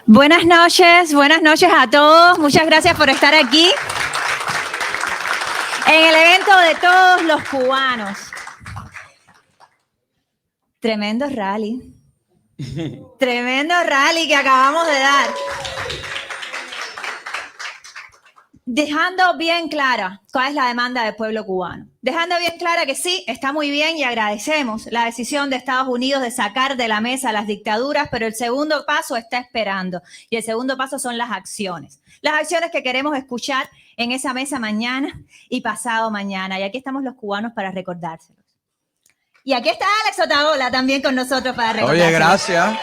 Buenas noches a todos. Muchas gracias por estar aquí en el evento de todos los cubanos. Tremendo rally que acabamos de dar. Dejando bien clara cuál es la demanda del pueblo cubano. Dejando bien clara que sí, está muy bien y agradecemos la decisión de Estados Unidos de sacar de la mesa las dictaduras, pero el segundo paso está esperando. Y el segundo paso son las acciones. Las acciones que queremos escuchar en esa mesa mañana y pasado mañana. Y aquí estamos los cubanos para recordárselos. Y aquí está Alex Otaola también con nosotros para recordárselos. Oye, gracias.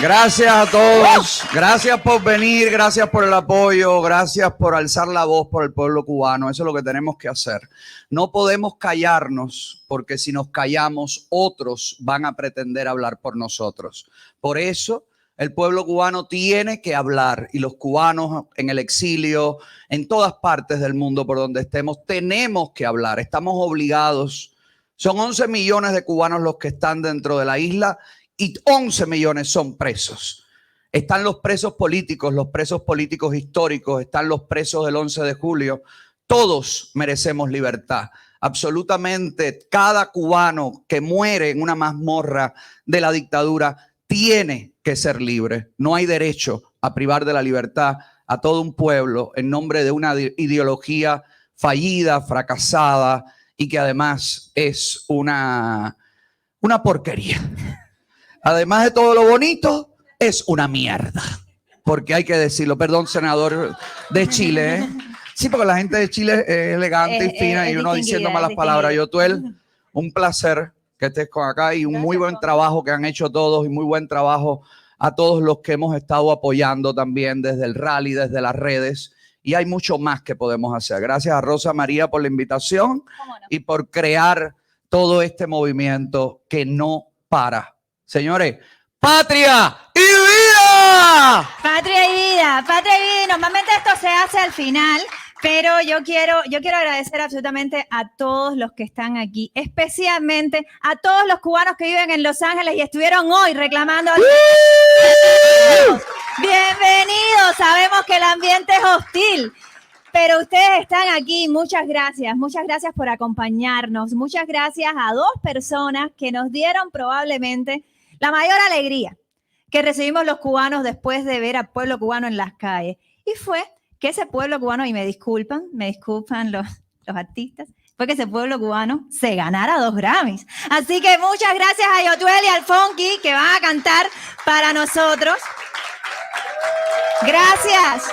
Gracias a todos, gracias por venir, gracias por el apoyo, gracias por alzar la voz por el pueblo cubano. Eso es lo que tenemos que hacer. No podemos callarnos porque si nos callamos otros van a pretender hablar por nosotros. Por eso el pueblo cubano tiene que hablar y los cubanos en el exilio, en todas partes del mundo por donde estemos, tenemos que hablar. Estamos obligados. Son 11 millones de cubanos los que están dentro de la isla y 11 millones son presos. Están los presos políticos históricos, están los presos del 11 de julio. Todos merecemos libertad. Absolutamente cada cubano que muere en una mazmorra de la dictadura tiene que ser libre. No hay derecho a privar de la libertad a todo un pueblo en nombre de una ideología fallida, fracasada y que además es una porquería. Además de todo lo bonito, es una mierda. Porque hay que decirlo. Perdón, senador de Chile, ¿eh? Sí, porque la gente de Chile es elegante y fina y uno diciendo malas palabras. Yotuel, un placer que estés con acá y un muy buen trabajo que han hecho todos y muy buen trabajo a todos los que hemos estado apoyando también desde el rally, desde las redes. Y hay mucho más que podemos hacer. Gracias a Rosa María por la invitación y por crear todo este movimiento que no para. Señores, patria y vida. Patria y vida, patria y vida. Normalmente esto se hace al final, pero yo quiero agradecer absolutamente a todos los que están aquí, especialmente a todos los cubanos que viven en Los Ángeles y estuvieron hoy reclamando. Bienvenidos, sabemos que el ambiente es hostil. Pero ustedes están aquí, muchas gracias por acompañarnos, muchas gracias a dos personas que nos dieron probablemente la mayor alegría que recibimos los cubanos después de ver al pueblo cubano en las calles. Y fue que ese pueblo cubano, y me disculpan los artistas, fue que ese pueblo cubano se ganara 2 Grammys. Así que muchas gracias a Yotuel y al Funky que van a cantar para nosotros. Gracias.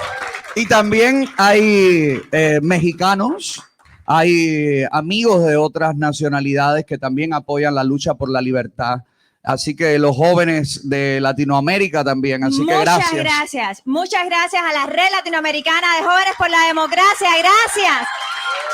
Y también hay mexicanos, hay amigos de otras nacionalidades que también apoyan la lucha por la libertad. Así que los jóvenes de Latinoamérica también. Así que gracias. Muchas gracias a la Red Latinoamericana de Jóvenes por la Democracia. Gracias.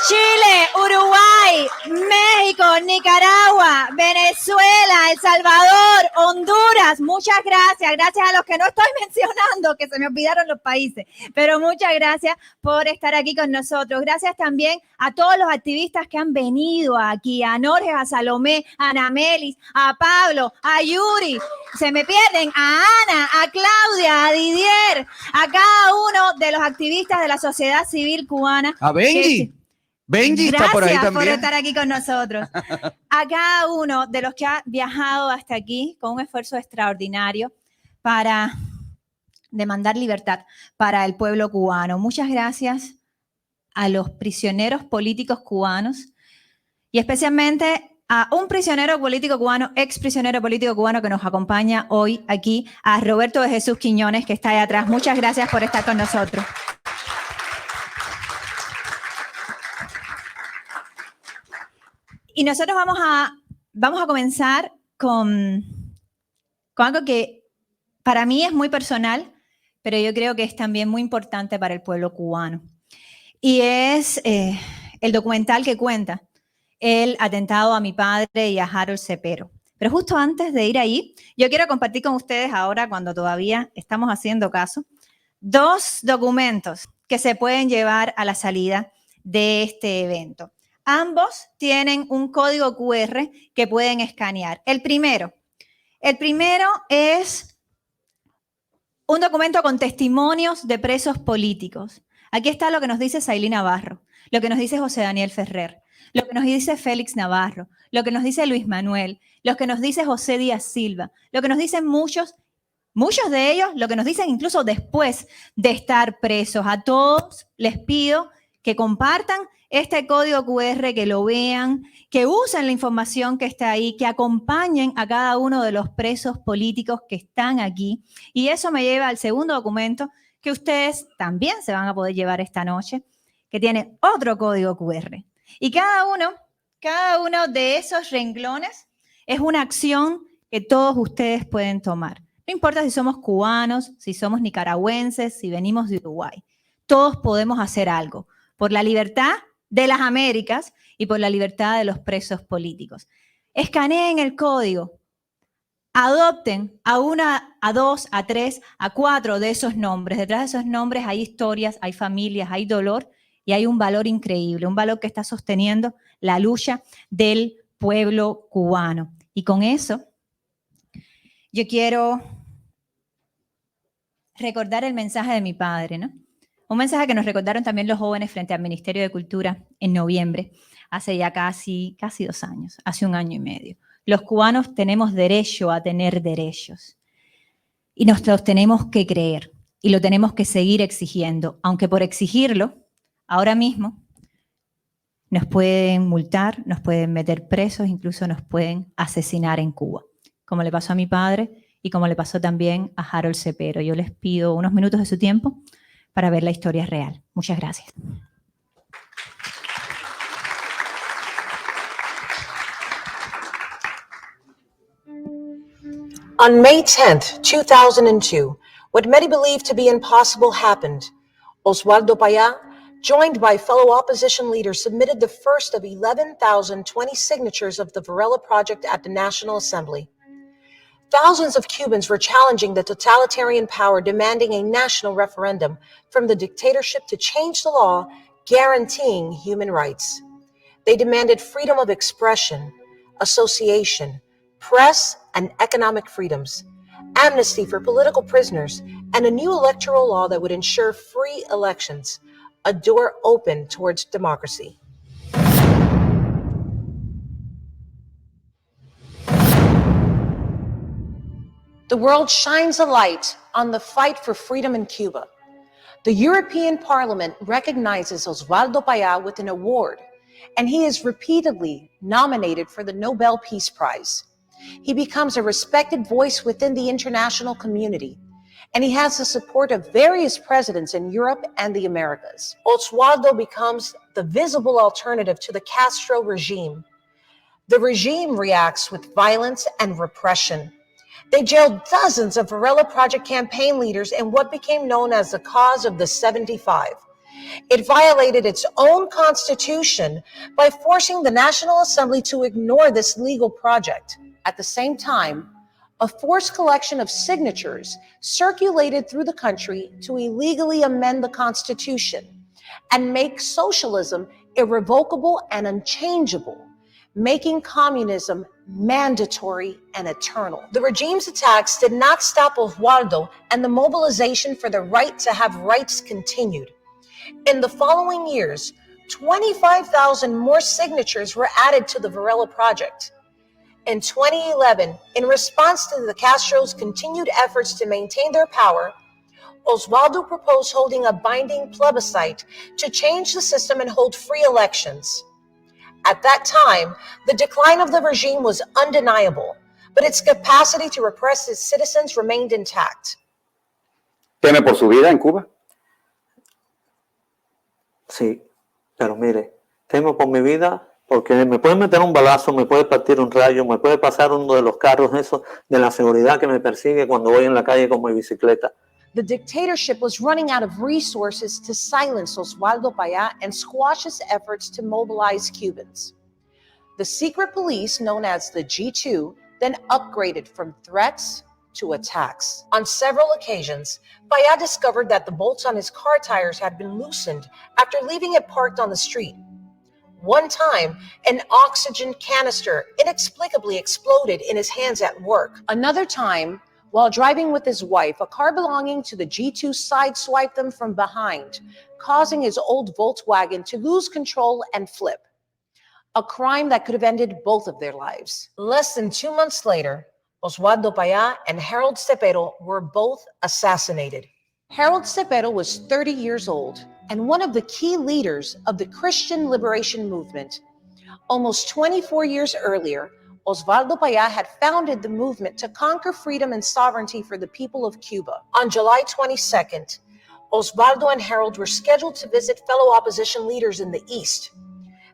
Chile, Uruguay, México, Nicaragua, Venezuela, El Salvador, Honduras. Muchas gracias. Gracias a los que no estoy mencionando, que se me olvidaron los países. Pero muchas gracias por estar aquí con nosotros. Gracias también a todos los activistas que han venido aquí. A Norges, a Salomé, a Anamelis, a Pablo, a Yuri. Se me pierden. A Ana, a Claudia, a Didier. A cada uno de los activistas de la sociedad civil cubana. A Benji. Benji está por ahí también. Gracias por estar aquí con nosotros. A cada uno de los que ha viajado hasta aquí con un esfuerzo extraordinario para demandar libertad para el pueblo cubano. Muchas gracias a los prisioneros políticos cubanos y especialmente a un prisionero político cubano, ex prisionero político cubano que nos acompaña hoy aquí, a Roberto de Jesús Quiñones, que está ahí atrás. Muchas gracias por estar con nosotros. Y nosotros vamos a comenzar con algo que para mí es muy personal, pero yo creo que es también muy importante para el pueblo cubano. Y es el documental que cuenta el atentado a mi padre y a Harold Cepero. Pero justo antes de ir ahí, yo quiero compartir con ustedes ahora, cuando todavía estamos haciendo caso, 2 documentos que se pueden llevar a la salida de este evento. Ambos tienen un código QR que pueden escanear. El primero, El primero es un documento con testimonios de presos políticos. Aquí está lo que nos dice Sailí Navarro, lo que nos dice José Daniel Ferrer, lo que nos dice Félix Navarro, lo que nos dice Luis Manuel, lo que nos dice José Díaz Silva, lo que nos dicen muchos de ellos, lo que nos dicen incluso después de estar presos. A todos les pido que compartan este código QR, que lo vean, que usen la información que está ahí, que acompañen a cada uno de los presos políticos que están aquí. Y eso me lleva al segundo documento que ustedes también se van a poder llevar esta noche, que tiene otro código QR. Y cada uno de esos renglones es una acción que todos ustedes pueden tomar. No importa si somos cubanos, si somos nicaragüenses, si venimos de Uruguay. Todos podemos hacer algo por la libertad de las Américas y por la libertad de los presos políticos. Escaneen el código, adopten a una, a dos, a tres, a cuatro de esos nombres. Detrás de esos nombres hay historias, hay familias, hay dolor y hay un valor increíble, un valor que está sosteniendo la lucha del pueblo cubano. Y con eso, yo quiero recordar el mensaje de mi padre, ¿no? Un mensaje que nos recordaron también los jóvenes frente al Ministerio de Cultura en noviembre, hace ya casi 2 años, hace 1 año y medio. Los cubanos tenemos derecho a tener derechos y nos los tenemos que creer y lo tenemos que seguir exigiendo, aunque por exigirlo, ahora mismo nos pueden multar, nos pueden meter presos, incluso nos pueden asesinar en Cuba, como le pasó a mi padre y como le pasó también a Harold Cepero. Yo les pido unos minutos de su tiempo para ver la historia real. Muchas gracias. On May 10th, 2002, what many believed to be impossible happened. Oswaldo Payá, joined by fellow opposition leaders, submitted the first of 11,020 signatures of the Varela Project at the National Assembly. Thousands of Cubans were challenging the totalitarian power, demanding a national referendum from the dictatorship to change the law guaranteeing human rights. They demanded freedom of expression, association, press, and economic freedoms, amnesty for political prisoners, and a new electoral law that would ensure free elections, a door open towards democracy. The world shines a light on the fight for freedom in Cuba. The European Parliament recognizes Oswaldo Payá with an award, and he is repeatedly nominated for the Nobel Peace Prize. He becomes a respected voice within the international community, and he has the support of various presidents in Europe and the Americas. Oswaldo becomes the visible alternative to the Castro regime. The regime reacts with violence and repression. They jailed dozens of Varela Project campaign leaders in what became known as the Cause of the 75. It violated its own constitution by forcing the National Assembly to ignore this legal project. At the same time, a forced collection of signatures circulated through the country to illegally amend the Constitution and make socialism irrevocable and unchangeable, making communism mandatory and eternal. The regime's attacks did not stop Oswaldo, and the mobilization for the right to have rights continued. In the following years, 25,000 more signatures were added to the Varela Project. In 2011, in response to the Castro's continued efforts to maintain their power, Oswaldo proposed holding a binding plebiscite to change the system and hold free elections. At that time, the decline of the regime was undeniable, but its capacity to repress its citizens remained intact. ¿Teme por su vida en Cuba? Sí, pero mire, temo por mi vida porque me puede meter un balazo, me puede partir un rayo, me puede pasar uno de los carros esos de la seguridad que me persigue cuando voy en la calle con mi bicicleta. The dictatorship was running out of resources to silence Oswaldo Payá and squash its efforts to mobilize Cubans. The secret police, known as the G2, then upgraded from threats to attacks. On several occasions, Payá discovered that the bolts on his car tires had been loosened after leaving it parked on the street. One time, an oxygen canister inexplicably exploded in his hands at work. Another time, while driving with his wife, a car belonging to the G2 sideswiped them from behind, causing his old Volkswagen to lose control and flip. A crime that could have ended both of their lives. Less than 2 months later, Osvaldo Payá and Harold Cepero were both assassinated. Harold Cepero was 30 years old and one of the key leaders of the Christian liberation movement. Almost 24 years earlier, Osvaldo Payá had founded the movement to conquer freedom and sovereignty for the people of Cuba. On July 22nd, Osvaldo and Harold were scheduled to visit fellow opposition leaders in the East.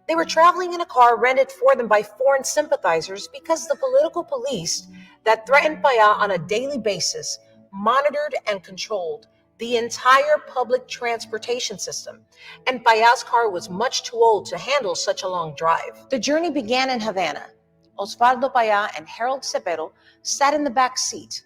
They were traveling in a car rented for them by foreign sympathizers because the political police that threatened Payá on a daily basis monitored and controlled the entire public transportation system, and Payá's car was much too old to handle such a long drive. The journey began in Havana. Osvaldo Payá and Harold Cepero sat in the back seat,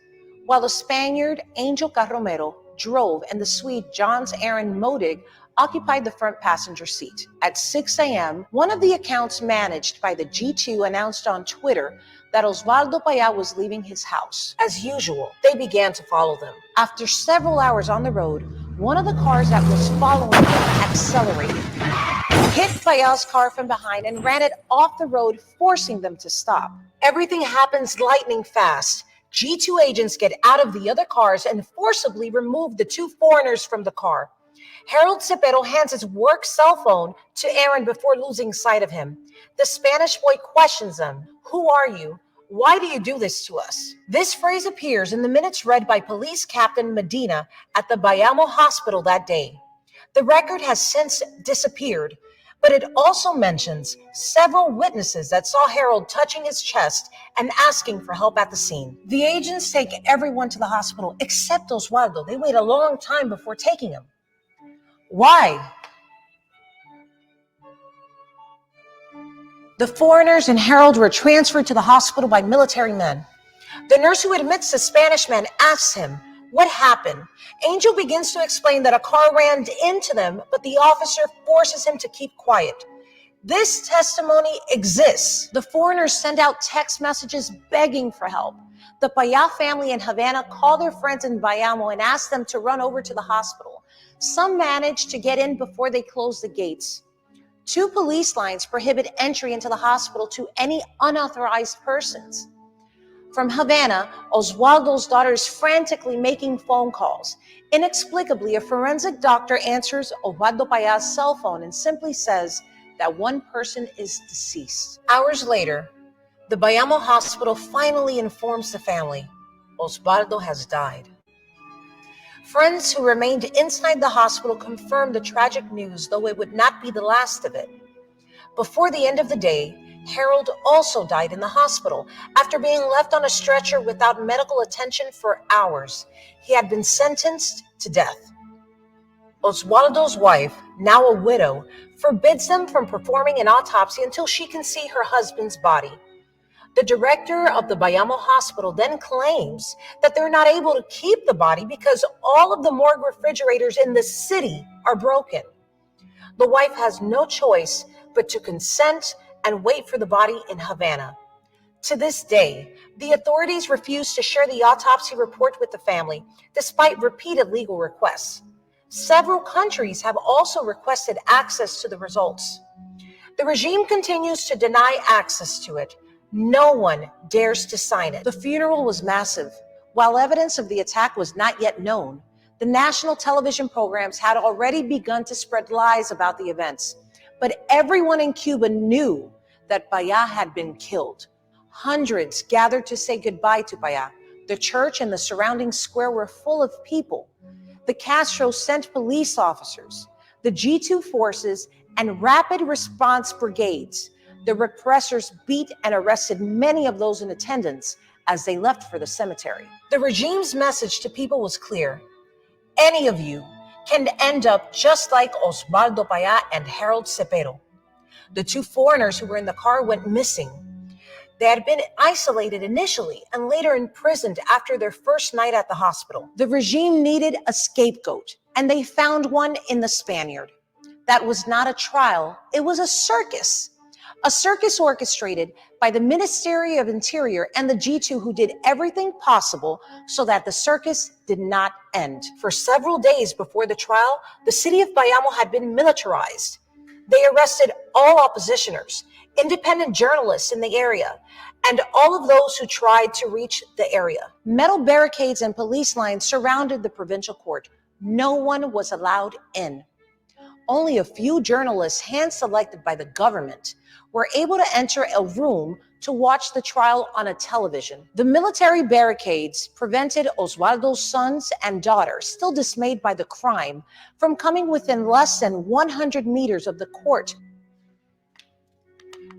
while the Spaniard Angel Carromero drove and the Swede Johns Aaron Modig occupied the front passenger seat. At 6 a.m., one of the accounts managed by the G2 announced on Twitter that Osvaldo Payá was leaving his house. As usual, they began to follow them. After several hours on the road, one of the cars that was following them accelerated, hit Payá's car from behind and ran it off the road, forcing them to stop. Everything happens lightning fast. G2 agents get out of the other cars and forcibly remove the two foreigners from the car. Harold Cepero hands his work cell phone to Aaron before losing sight of him. The Spanish boy questions them. Who are you? Why do you do this to us? This phrase appears in the minutes read by Police Captain Medina at the Bayamo Hospital that day. The record has since disappeared, but it also mentions several witnesses that saw Harold touching his chest and asking for help at the scene. The agents take everyone to the hospital except Osvaldo. They wait a long time before taking him. Why? The foreigners and Harold were transferred to the hospital by military men. The nurse who admits the Spanish man asks him, what happened? Angel begins to explain that a car ran into them, but the officer forces him to keep quiet. This testimony exists. The foreigners send out text messages begging for help. The Payá family in Havana call their friends in Bayamo and ask them to run over to the hospital. Some manage to get in before they close the gates. 2 police lines prohibit entry into the hospital to any unauthorized persons. From Havana, Osvaldo's daughter is frantically making phone calls. Inexplicably, a forensic doctor answers Osvaldo Payá's cell phone and simply says that one person is deceased. Hours later, the Bayamo hospital finally informs the family, Osvaldo has died. Friends who remained inside the hospital confirmed the tragic news, though it would not be the last of it. Before the end of the day, Harold also died in the hospital after being left on a stretcher without medical attention for hours. He had been sentenced to death. Osvaldo's wife, now a widow, forbids them from performing an autopsy until she can see her husband's body. The director of the Bayamo hospital then claims that they're not able to keep the body because all of the morgue refrigerators in the city are broken. The wife has no choice but to consent and wait for the body in Havana. To this day, the authorities refuse to share the autopsy report with the family, despite repeated legal requests. Several countries have also requested access to the results. The regime continues to deny access to it. No one dares to sign it. The funeral was massive. While evidence of the attack was not yet known, the national television programs had already begun to spread lies about the events. But everyone in Cuba knew that Payá had been killed. Hundreds gathered to say goodbye to Payá. The church and the surrounding square were full of people. The Castro sent police officers, the G2 forces, and rapid response brigades. The repressors beat and arrested many of those in attendance as they left for the cemetery. The regime's message to people was clear. Any of you can end up just like Osvaldo Payá and Harold Cepero. The 2 foreigners who were in the car went missing. They had been isolated initially and later imprisoned after their first night at the hospital. The regime needed a scapegoat, and they found one in the Spaniard. that was not a trial, it was a circus. A circus orchestrated by the Ministry of Interior and the G2, who did everything possible so that the circus did not end. For several days before the trial, the city of Bayamo had been militarized. They arrested all oppositioners, independent journalists in the area, and all of those who tried to reach the area. Metal barricades and police lines surrounded the provincial court. No one was allowed in. Only a few journalists, hand-selected by the government, were able to enter a room to watch the trial on a television. The military barricades prevented Osvaldo's sons and daughters, still dismayed by the crime, from coming within less than 100 meters of the court.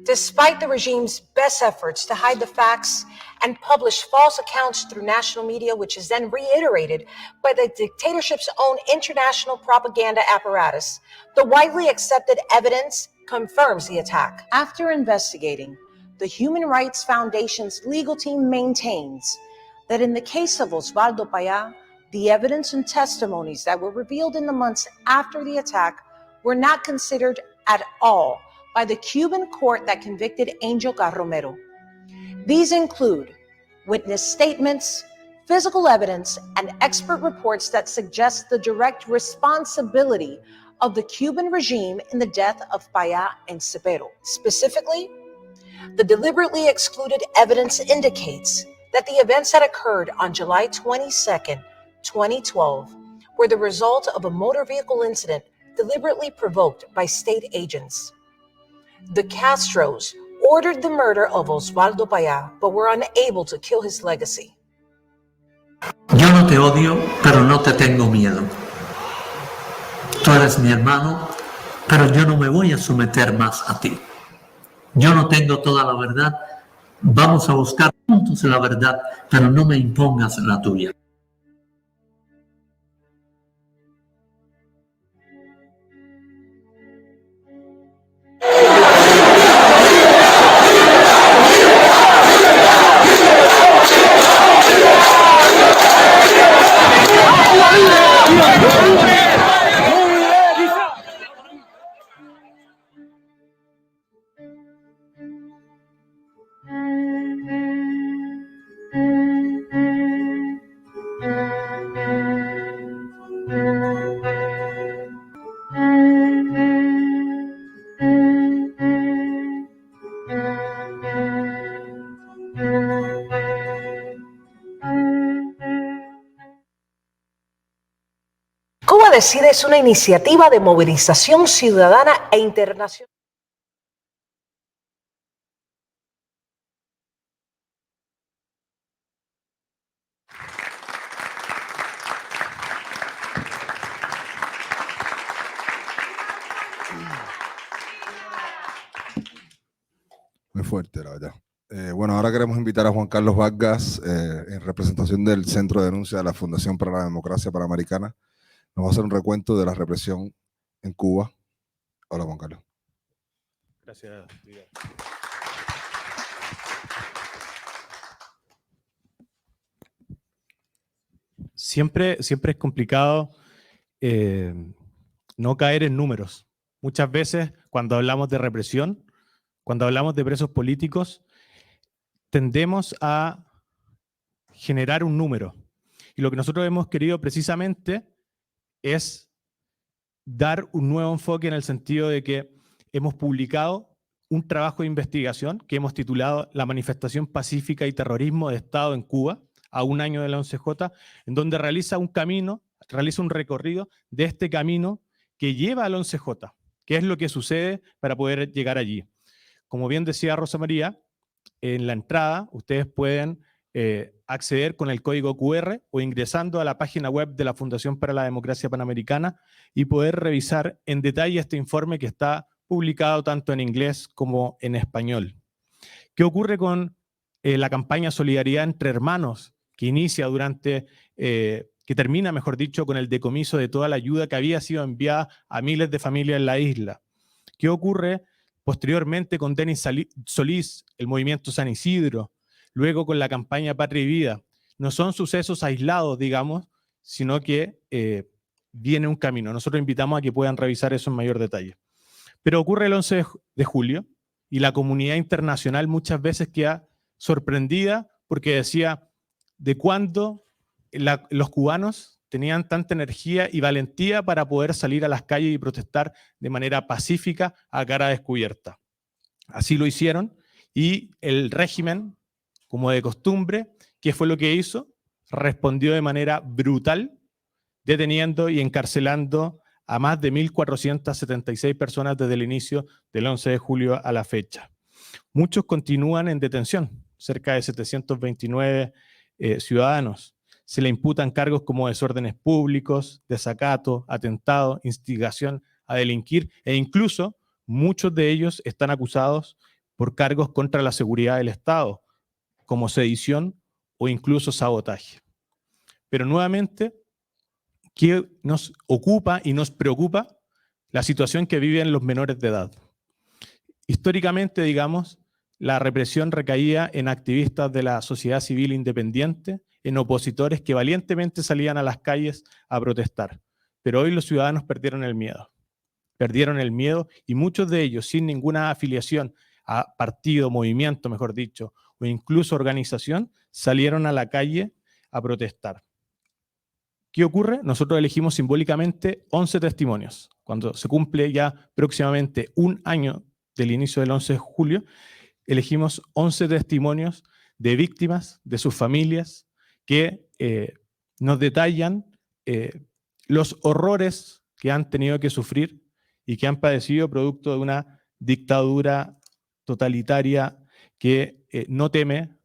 Despite the regime's best efforts to hide the facts and publish false accounts through national media, which is then reiterated by the dictatorship's own international propaganda apparatus, the widely accepted evidence confirms the attack. After investigating, the Human Rights Foundation's legal team maintains that in the case of Osvaldo Payá, the evidence and testimonies that were revealed in the months after the attack were not considered at all by the Cuban court that convicted Angel Carromero. These include witness statements, physical evidence, and expert reports that suggest the direct responsibility of the Cuban regime in the death of Payá and Cepero. Specifically, the deliberately excluded evidence indicates that the events that occurred on July 22nd, 2012, were the result of a motor vehicle incident deliberately provoked by state agents. The Castros ordered the murder of Osvaldo Payá, but were unable to kill his legacy. Yo no te odio, pero no te tengo miedo. Tú eres mi hermano, pero yo no me voy a someter más a ti. Yo no tengo toda la verdad. Vamos a buscar juntos la verdad, pero no me impongas la tuya. Cuba Decide es una iniciativa de movilización ciudadana e internacional. Muy fuerte, la verdad. Bueno, ahora queremos invitar a Juan Carlos Vargas, en representación del Centro de Denuncia de la Fundación para la Democracia Panamericana. Nos va a hacer un recuento de la represión en Cuba. Hola, Juan Carlos. Gracias, Lidia. Siempre es complicado no caer en números. Muchas veces cuando hablamos de represión, cuando hablamos de presos políticos, tendemos a generar un número. Y lo que nosotros hemos querido precisamente es dar un nuevo enfoque en el sentido de que hemos publicado un trabajo de investigación que hemos titulado La manifestación pacífica y terrorismo de Estado en Cuba, a un año de la 11J, en donde realiza un recorrido de este camino que lleva al 11J, qué es lo que sucede para poder llegar allí. Como bien decía Rosa María, en la entrada ustedes pueden acceder con el código QR o ingresando a la página web de la Fundación para la Democracia Panamericana y poder revisar en detalle este informe que está publicado tanto en inglés como en español. ¿Qué ocurre con la campaña Solidaridad entre Hermanos que inicia que termina, mejor dicho, con el decomiso de toda la ayuda que había sido enviada a miles de familias en la isla? ¿Qué ocurre posteriormente con Denis Solís, el movimiento San Isidro, luego con la campaña Patria y Vida? No son sucesos aislados, digamos, sino que viene un camino. Nosotros invitamos a que puedan revisar eso en mayor detalle. Pero ocurre el 11 de julio y la comunidad internacional muchas veces queda sorprendida porque decía de cuándo los cubanos tenían tanta energía y valentía para poder salir a las calles y protestar de manera pacífica a cara descubierta. Así lo hicieron y el régimen, como de costumbre, ¿qué fue lo que hizo? Respondió de manera brutal, deteniendo y encarcelando a más de 1.476 personas desde el inicio del 11 de julio a la fecha. Muchos continúan en detención, cerca de 729 ciudadanos. Se le imputan cargos como desórdenes públicos, desacato, atentado, instigación a delinquir e incluso muchos de ellos están acusados por cargos contra la seguridad del Estado, como sedición o incluso sabotaje. Pero nuevamente, ¿qué nos ocupa y nos preocupa? La situación que viven los menores de edad. Históricamente, digamos, la represión recaía en activistas de la sociedad civil independiente, en opositores que valientemente salían a las calles a protestar. Pero hoy los ciudadanos perdieron el miedo. Perdieron el miedo y muchos de ellos, sin ninguna afiliación a partido, movimiento, mejor dicho, o incluso organización, salieron a la calle a protestar. ¿Qué ocurre? Nosotros elegimos simbólicamente 11 testimonios. Cuando se cumple ya próximamente un año del inicio del 11 de julio, elegimos 11 testimonios de víctimas, de sus familias, que nos detallan los horrores que han tenido que sufrir y que han padecido producto de una dictadura totalitaria que no teme,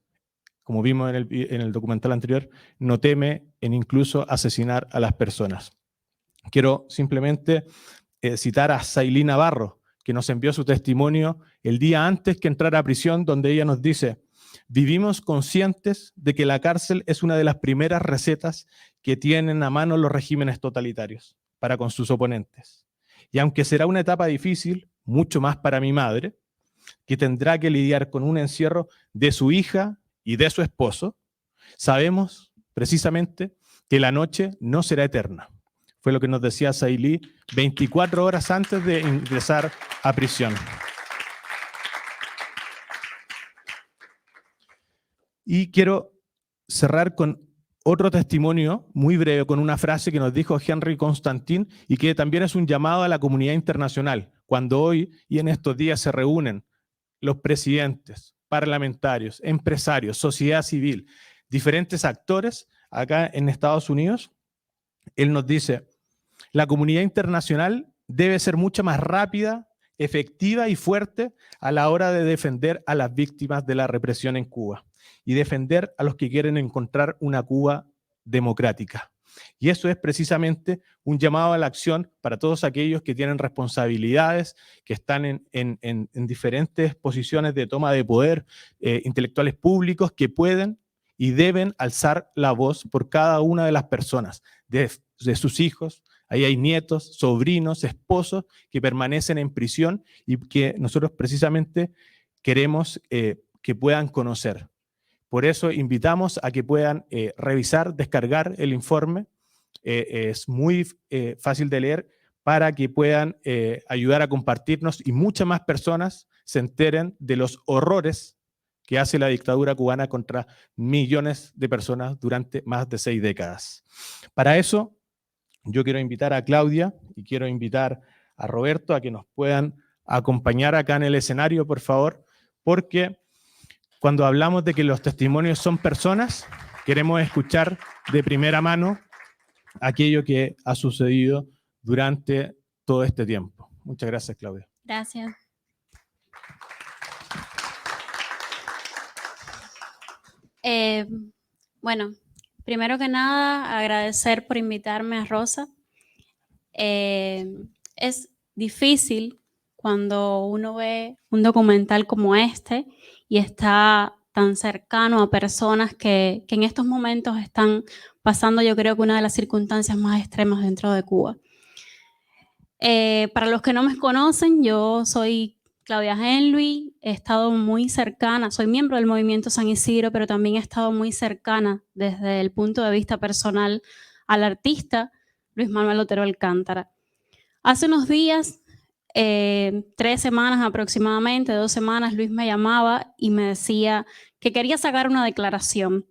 como vimos en el documental anterior, no teme en incluso asesinar a las personas. Quiero simplemente citar a Sailí Navarro, que nos envió su testimonio el día antes que entrara a prisión, donde ella nos dice: vivimos conscientes de que la cárcel es una de las primeras recetas que tienen a mano los regímenes totalitarios para con sus oponentes. Y aunque será una etapa difícil, mucho más para mi madre, que tendrá que lidiar con un encierro de su hija y de su esposo, sabemos precisamente que la noche no será eterna. Fue lo que nos decía Sailí 24 horas antes de ingresar a prisión. Y quiero cerrar con otro testimonio muy breve, con una frase que nos dijo Henry Constantin y que también es un llamado a la comunidad internacional. Cuando hoy y en estos días se reúnen los presidentes, parlamentarios, empresarios, sociedad civil, diferentes actores acá en Estados Unidos, él nos dice: la comunidad internacional debe ser mucho más rápida, efectiva y fuerte a la hora de defender a las víctimas de la represión en Cuba y defender a los que quieren encontrar una Cuba democrática. Y eso es precisamente un llamado a la acción para todos aquellos que tienen responsabilidades, que están en diferentes posiciones de toma de poder, intelectuales públicos, que pueden y deben alzar la voz por cada una de las personas, de sus hijos. Ahí hay nietos, sobrinos, esposos que permanecen en prisión y que nosotros precisamente queremos que puedan conocer. Por eso invitamos a que puedan revisar, descargar el informe. Es muy fácil de leer para que puedan ayudar a compartirnos y muchas más personas se enteren de los horrores que hace la dictadura cubana contra millones de personas durante más de 6 décadas. Para eso, yo quiero invitar a Claudia y quiero invitar a Roberto a que nos puedan acompañar acá en el escenario, por favor, porque cuando hablamos de que los testimonios son personas, queremos escuchar de primera mano aquello que ha sucedido durante todo este tiempo. Muchas gracias, Claudia. Gracias. Bueno, primero que nada, agradecer por invitarme a Rosa. Es difícil cuando uno ve un documental como este y está tan cercano a personas que en estos momentos están pasando, yo creo que una de las circunstancias más extremas dentro de Cuba. Para los que no me conocen, yo soy Claudia Henry, he estado muy cercana, soy miembro del Movimiento San Isidro, pero también he estado muy cercana desde el punto de vista personal al artista Luis Manuel Otero Alcántara. Hace unos días, 3 semanas aproximadamente, 2 semanas, Luis me llamaba y me decía que quería sacar una declaración.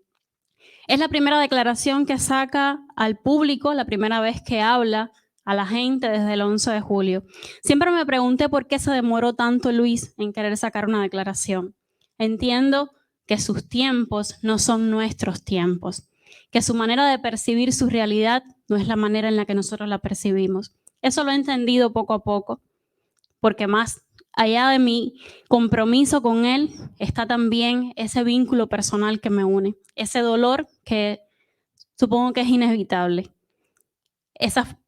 Es la primera declaración que saca al público, la primera vez que habla a la gente desde el 11 de julio. Siempre me pregunté por qué se demoró tanto Luis en querer sacar una declaración. Entiendo que sus tiempos no son nuestros tiempos, que su manera de percibir su realidad no es la manera en la que nosotros la percibimos. Eso lo he entendido poco a poco, porque más allá de mi compromiso con él está también ese vínculo personal que me une, ese dolor que supongo que es inevitable, esa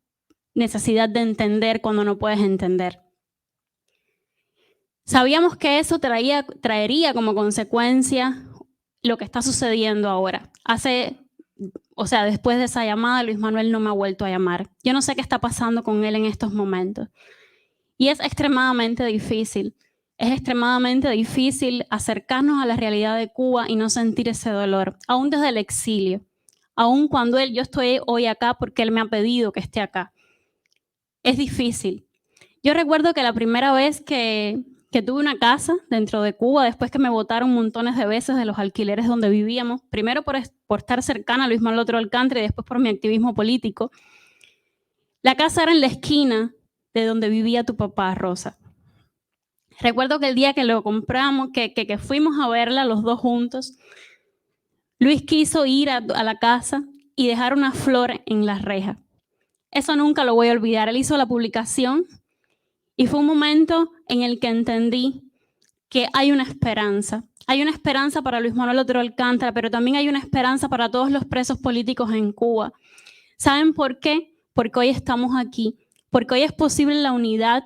necesidad de entender cuando no puedes entender. Sabíamos que eso traería como consecuencia lo que está sucediendo ahora. Después de esa llamada, Luis Manuel no me ha vuelto a llamar. Yo no sé qué está pasando con él en estos momentos. Y es extremadamente difícil. Es extremadamente difícil acercarnos a la realidad de Cuba y no sentir ese dolor, aún desde el exilio. Aún cuando yo estoy hoy acá porque él me ha pedido que esté acá. Es difícil. Yo recuerdo que la primera vez que tuve una casa dentro de Cuba, después que me botaron montones de veces de los alquileres donde vivíamos, primero por estar cercana a Luis Manuel Otero Alcántara y después por mi activismo político, la casa era en la esquina de donde vivía tu papá, Rosa. Recuerdo que el día que lo compramos, que fuimos a verla los dos juntos, Luis quiso ir a la casa y dejar una flor en la reja. Eso nunca lo voy a olvidar. Él hizo la publicación y fue un momento en el que entendí que hay una esperanza. Hay una esperanza para Luis Manuel Otero Alcántara, pero también hay una esperanza para todos los presos políticos en Cuba. ¿Saben por qué? Porque hoy estamos aquí. Porque hoy es posible la unidad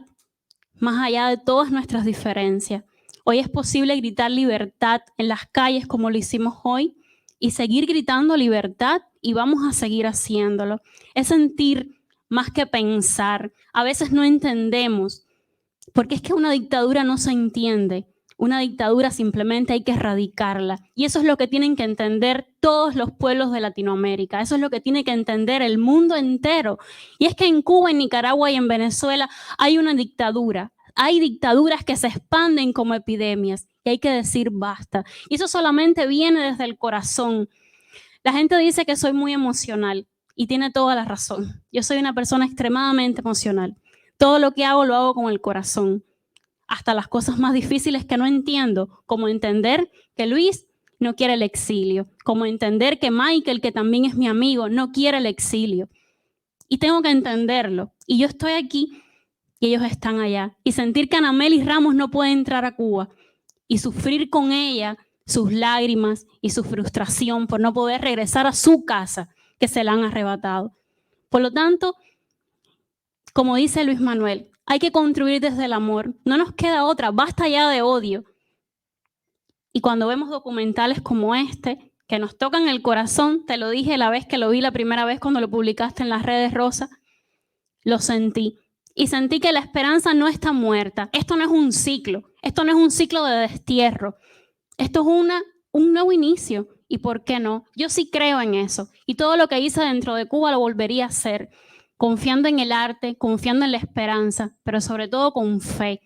más allá de todas nuestras diferencias. Hoy es posible gritar libertad en las calles como lo hicimos hoy y seguir gritando libertad y vamos a seguir haciéndolo. Es sentir más que pensar. A veces no entendemos, porque es que una dictadura no se entiende. Una dictadura simplemente hay que erradicarla. Y eso es lo que tienen que entender todos los pueblos de Latinoamérica. Eso es lo que tiene que entender el mundo entero. Y es que en Cuba, en Nicaragua y en Venezuela hay una dictadura. Hay dictaduras que se expanden como epidemias. Y hay que decir basta. Y eso solamente viene desde el corazón. La gente dice que soy muy emocional. Y tiene toda la razón. Yo soy una persona extremadamente emocional. Todo lo que hago lo hago con el corazón. Hasta las cosas más difíciles que no entiendo, como entender que Luis no quiere el exilio, como entender que Michael, que también es mi amigo, no quiere el exilio. Y tengo que entenderlo. Y yo estoy aquí y ellos están allá. Y sentir que Anamelis Ramos no puede entrar a Cuba y sufrir con ella sus lágrimas y su frustración por no poder regresar a su casa que se la han arrebatado. Por lo tanto, como dice Luis Manuel, hay que construir desde el amor. No nos queda otra, basta ya de odio. Y cuando vemos documentales como este, que nos tocan el corazón, te lo dije la vez que lo vi la primera vez cuando lo publicaste en las redes, Rosa, lo sentí. Y sentí que la esperanza no está muerta. Esto no es un ciclo. Esto no es un ciclo de destierro. Esto es un nuevo inicio. ¿Y por qué no? Yo sí creo en eso. Y todo lo que hice dentro de Cuba lo volvería a hacer. Confiando en el arte, confiando en la esperanza, pero sobre todo con fe.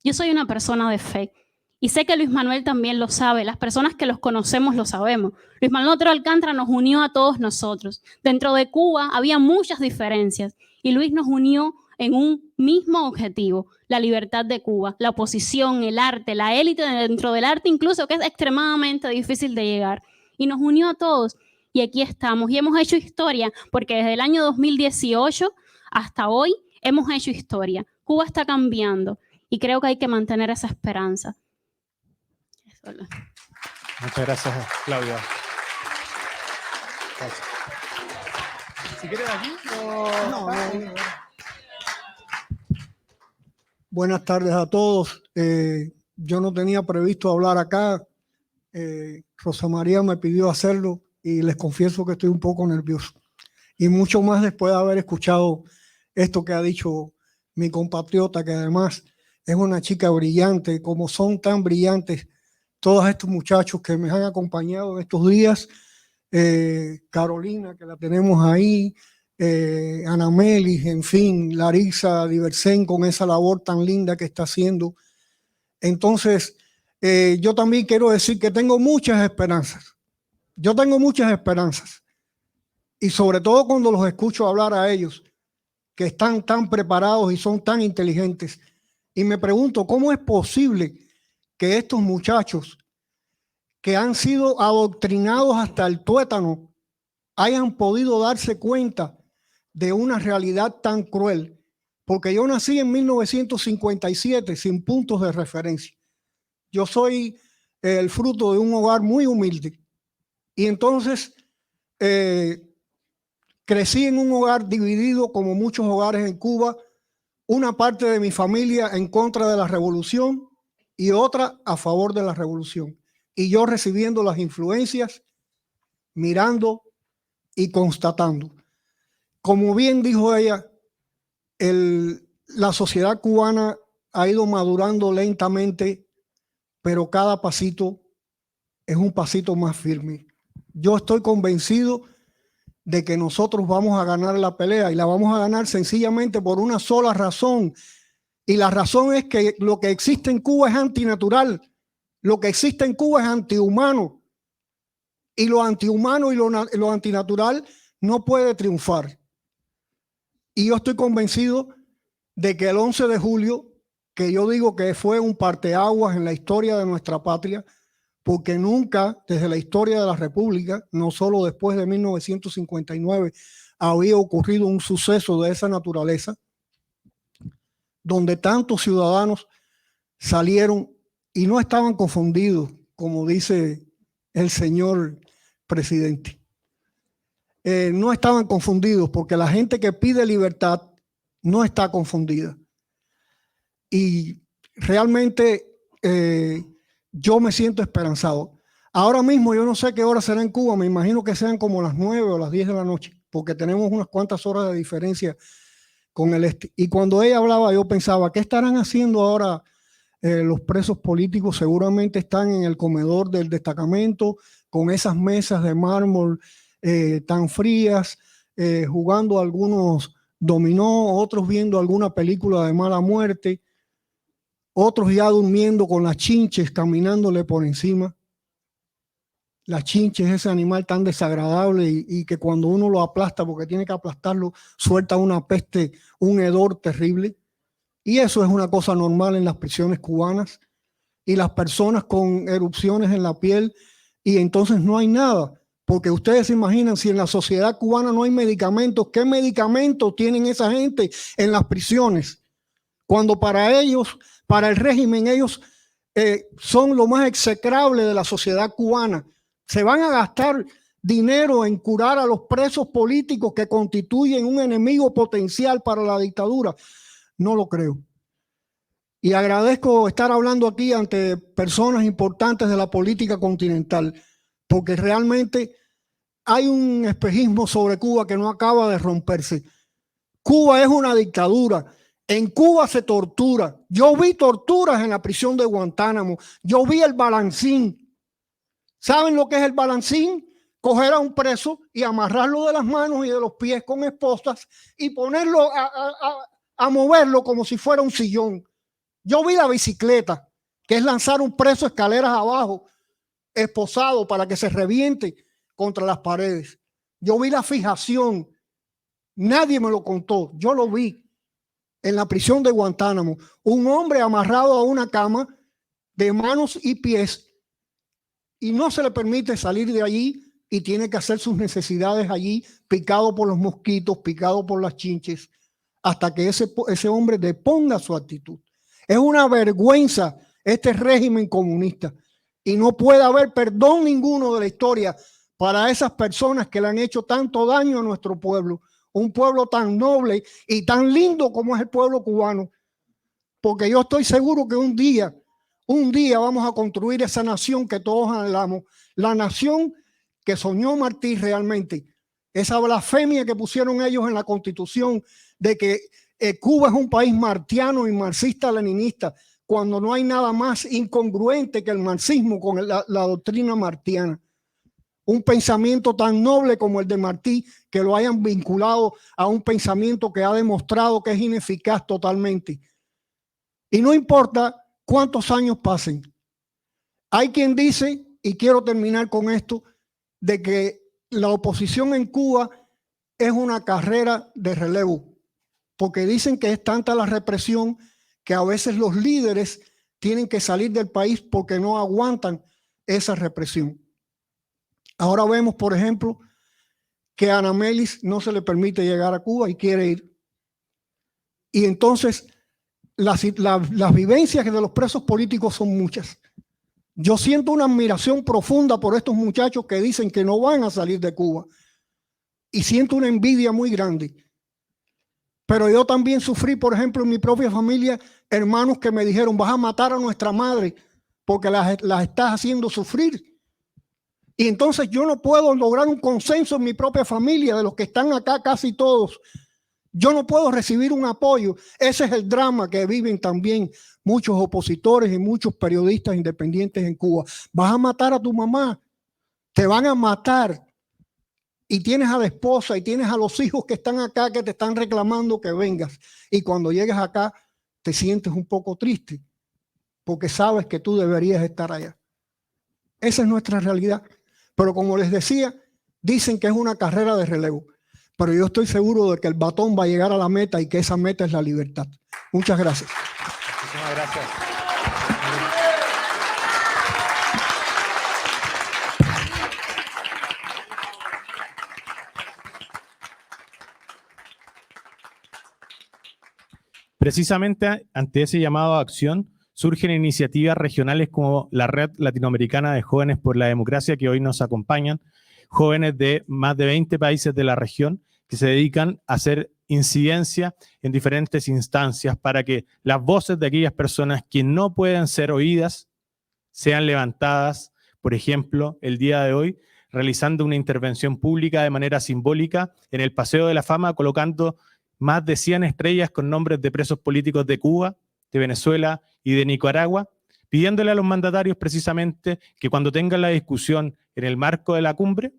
Yo soy una persona de fe. Y sé que Luis Manuel también lo sabe. Las personas que los conocemos lo sabemos. Luis Manuel Otero Alcántara nos unió a todos nosotros. Dentro de Cuba había muchas diferencias. Y Luis nos unió en un mismo objetivo, la libertad de Cuba, la oposición, el arte, la élite dentro del arte incluso, que es extremadamente difícil de llegar. Y nos unió a todos. Y aquí estamos. Y hemos hecho historia, porque desde el año 2018 hasta hoy hemos hecho historia. Cuba está cambiando. Y creo que hay que mantener esa esperanza. Muchas gracias, Claudia. Gracias. Si quieres aquí o... No. Buenas tardes a todos. Yo no tenía previsto hablar acá. Rosa María me pidió hacerlo y les confieso que estoy un poco nervioso. Y mucho más después de haber escuchado esto que ha dicho mi compatriota, que además es una chica brillante, como son tan brillantes todos estos muchachos que me han acompañado en estos días. Carolina, que la tenemos ahí, Ana Melis, en fin, Larissa Diversen con esa labor tan linda que está haciendo. Entonces, yo también quiero decir que tengo muchas esperanzas. Yo tengo muchas esperanzas. Y sobre todo cuando los escucho hablar a ellos, que están tan preparados y son tan inteligentes. Y me pregunto, ¿cómo es posible que estos muchachos que han sido adoctrinados hasta el tuétano hayan podido darse cuenta de una realidad tan cruel? Porque yo nací en 1957 sin puntos de referencia. Yo soy el fruto de un hogar muy humilde. Y entonces crecí en un hogar dividido, como muchos hogares en Cuba, una parte de mi familia en contra de la revolución y otra a favor de la revolución. Y yo recibiendo las influencias, mirando y constatando. Como bien dijo ella, la sociedad cubana ha ido madurando lentamente, pero cada pasito es un pasito más firme. Yo estoy convencido de que nosotros vamos a ganar la pelea, y la vamos a ganar sencillamente por una sola razón. Y la razón es que lo que existe en Cuba es antinatural. Lo que existe en Cuba es antihumano. Y lo antihumano y lo antinatural no puede triunfar. Y yo estoy convencido de que el 11 de julio, que yo digo que fue un parteaguas en la historia de nuestra patria, porque nunca desde la historia de la República, no solo después de 1959, había ocurrido un suceso de esa naturaleza, donde tantos ciudadanos salieron y no estaban confundidos, como dice el señor presidente. No estaban confundidos, porque la gente que pide libertad no está confundida. Y realmente yo me siento esperanzado. Ahora mismo yo no sé qué hora será en Cuba, me imagino que sean como las 9 o las 10 de la noche, porque tenemos unas cuantas horas de diferencia con el este. Y cuando ella hablaba, yo pensaba, ¿qué estarán haciendo ahora los presos políticos? Seguramente están en el comedor del destacamento, con esas mesas de mármol tan frías, jugando algunos dominó, otros viendo alguna película de mala muerte, otros ya durmiendo con las chinches, caminándole por encima. La chinche es ese animal tan desagradable y que cuando uno lo aplasta, porque tiene que aplastarlo, suelta una peste, un hedor terrible. Y eso es una cosa normal en las prisiones cubanas. Y las personas con erupciones en la piel, y entonces no hay nada. Porque ustedes se imaginan, si en la sociedad cubana no hay medicamentos, ¿qué medicamentos tienen esa gente en las prisiones? Cuando para ellos, para el régimen, ellos son lo más execrable de la sociedad cubana. Se van a gastar dinero en curar a los presos políticos que constituyen un enemigo potencial para la dictadura. No lo creo. Y agradezco estar hablando aquí ante personas importantes de la política continental, porque realmente hay un espejismo sobre Cuba que no acaba de romperse. Cuba es una dictadura. En Cuba se tortura. Yo vi torturas en la prisión de Guantánamo. Yo vi el balancín. ¿Saben lo que es el balancín? Coger a un preso y amarrarlo de las manos y de los pies con esposas y ponerlo a moverlo como si fuera un sillón. Yo vi la bicicleta, que es lanzar un preso escaleras abajo, esposado para que se reviente contra las paredes. Yo vi la fijación. Nadie me lo contó. Yo lo vi en la prisión de Guantánamo. Un hombre amarrado a una cama de manos y pies y no se le permite salir de allí y tiene que hacer sus necesidades allí, picado por los mosquitos, picado por las chinches, hasta que ese hombre deponga su actitud. Es una vergüenza este régimen comunista y no puede haber perdón ninguno de la historia para esas personas que le han hecho tanto daño a nuestro pueblo, un pueblo tan noble y tan lindo como es el pueblo cubano, porque yo estoy seguro que un día vamos a construir esa nación que todos anhelamos, la nación que soñó Martí realmente, esa blasfemia que pusieron ellos en la Constitución de que Cuba es un país martiano y marxista-leninista, cuando no hay nada más incongruente que el marxismo con la doctrina martiana. un pensamiento tan noble como el de Martí, que lo hayan vinculado a un pensamiento que ha demostrado que es ineficaz totalmente. Y no importa cuántos años pasen. Hay quien dice, y quiero terminar con esto, de que la oposición en Cuba es una carrera de relevo, porque dicen que es tanta la represión que a veces los líderes tienen que salir del país porque no aguantan esa represión. Ahora vemos, por ejemplo, que a Ana Melis no se le permite llegar a Cuba y quiere ir. Y entonces las vivencias de los presos políticos son muchas. Yo siento una admiración profunda por estos muchachos que dicen que no van a salir de Cuba. Y siento una envidia muy grande. Pero yo también sufrí, por ejemplo, en mi propia familia, hermanos que me dijeron, vas a matar a nuestra madre porque las estás haciendo sufrir. Y entonces yo no puedo lograr un consenso en mi propia familia, de los que están acá casi todos. Yo no puedo recibir un apoyo. Ese es el drama que viven también muchos opositores y muchos periodistas independientes en Cuba. Vas a matar a tu mamá, te van a matar. Y tienes a la esposa y tienes a los hijos que están acá, que te están reclamando que vengas. Y cuando llegas acá, te sientes un poco triste, porque sabes que tú deberías estar allá. Esa es nuestra realidad. Pero como les decía, dicen que es una carrera de relevo. Pero yo estoy seguro de que el batón va a llegar a la meta y que esa meta es la libertad. Muchas gracias. Muchísimas gracias. Precisamente ante ese llamado a acción surgen iniciativas regionales como la Red Latinoamericana de Jóvenes por la Democracia, que hoy nos acompañan, jóvenes de más de 20 países de la región que se dedican a hacer incidencia en diferentes instancias para que las voces de aquellas personas que no pueden ser oídas sean levantadas. Por ejemplo, el día de hoy, realizando una intervención pública de manera simbólica en el Paseo de la Fama, colocando más de 100 estrellas con nombres de presos políticos de Cuba, de Venezuela y de Nicaragua, pidiéndole a los mandatarios precisamente que cuando tengan la discusión en el marco de la cumbre,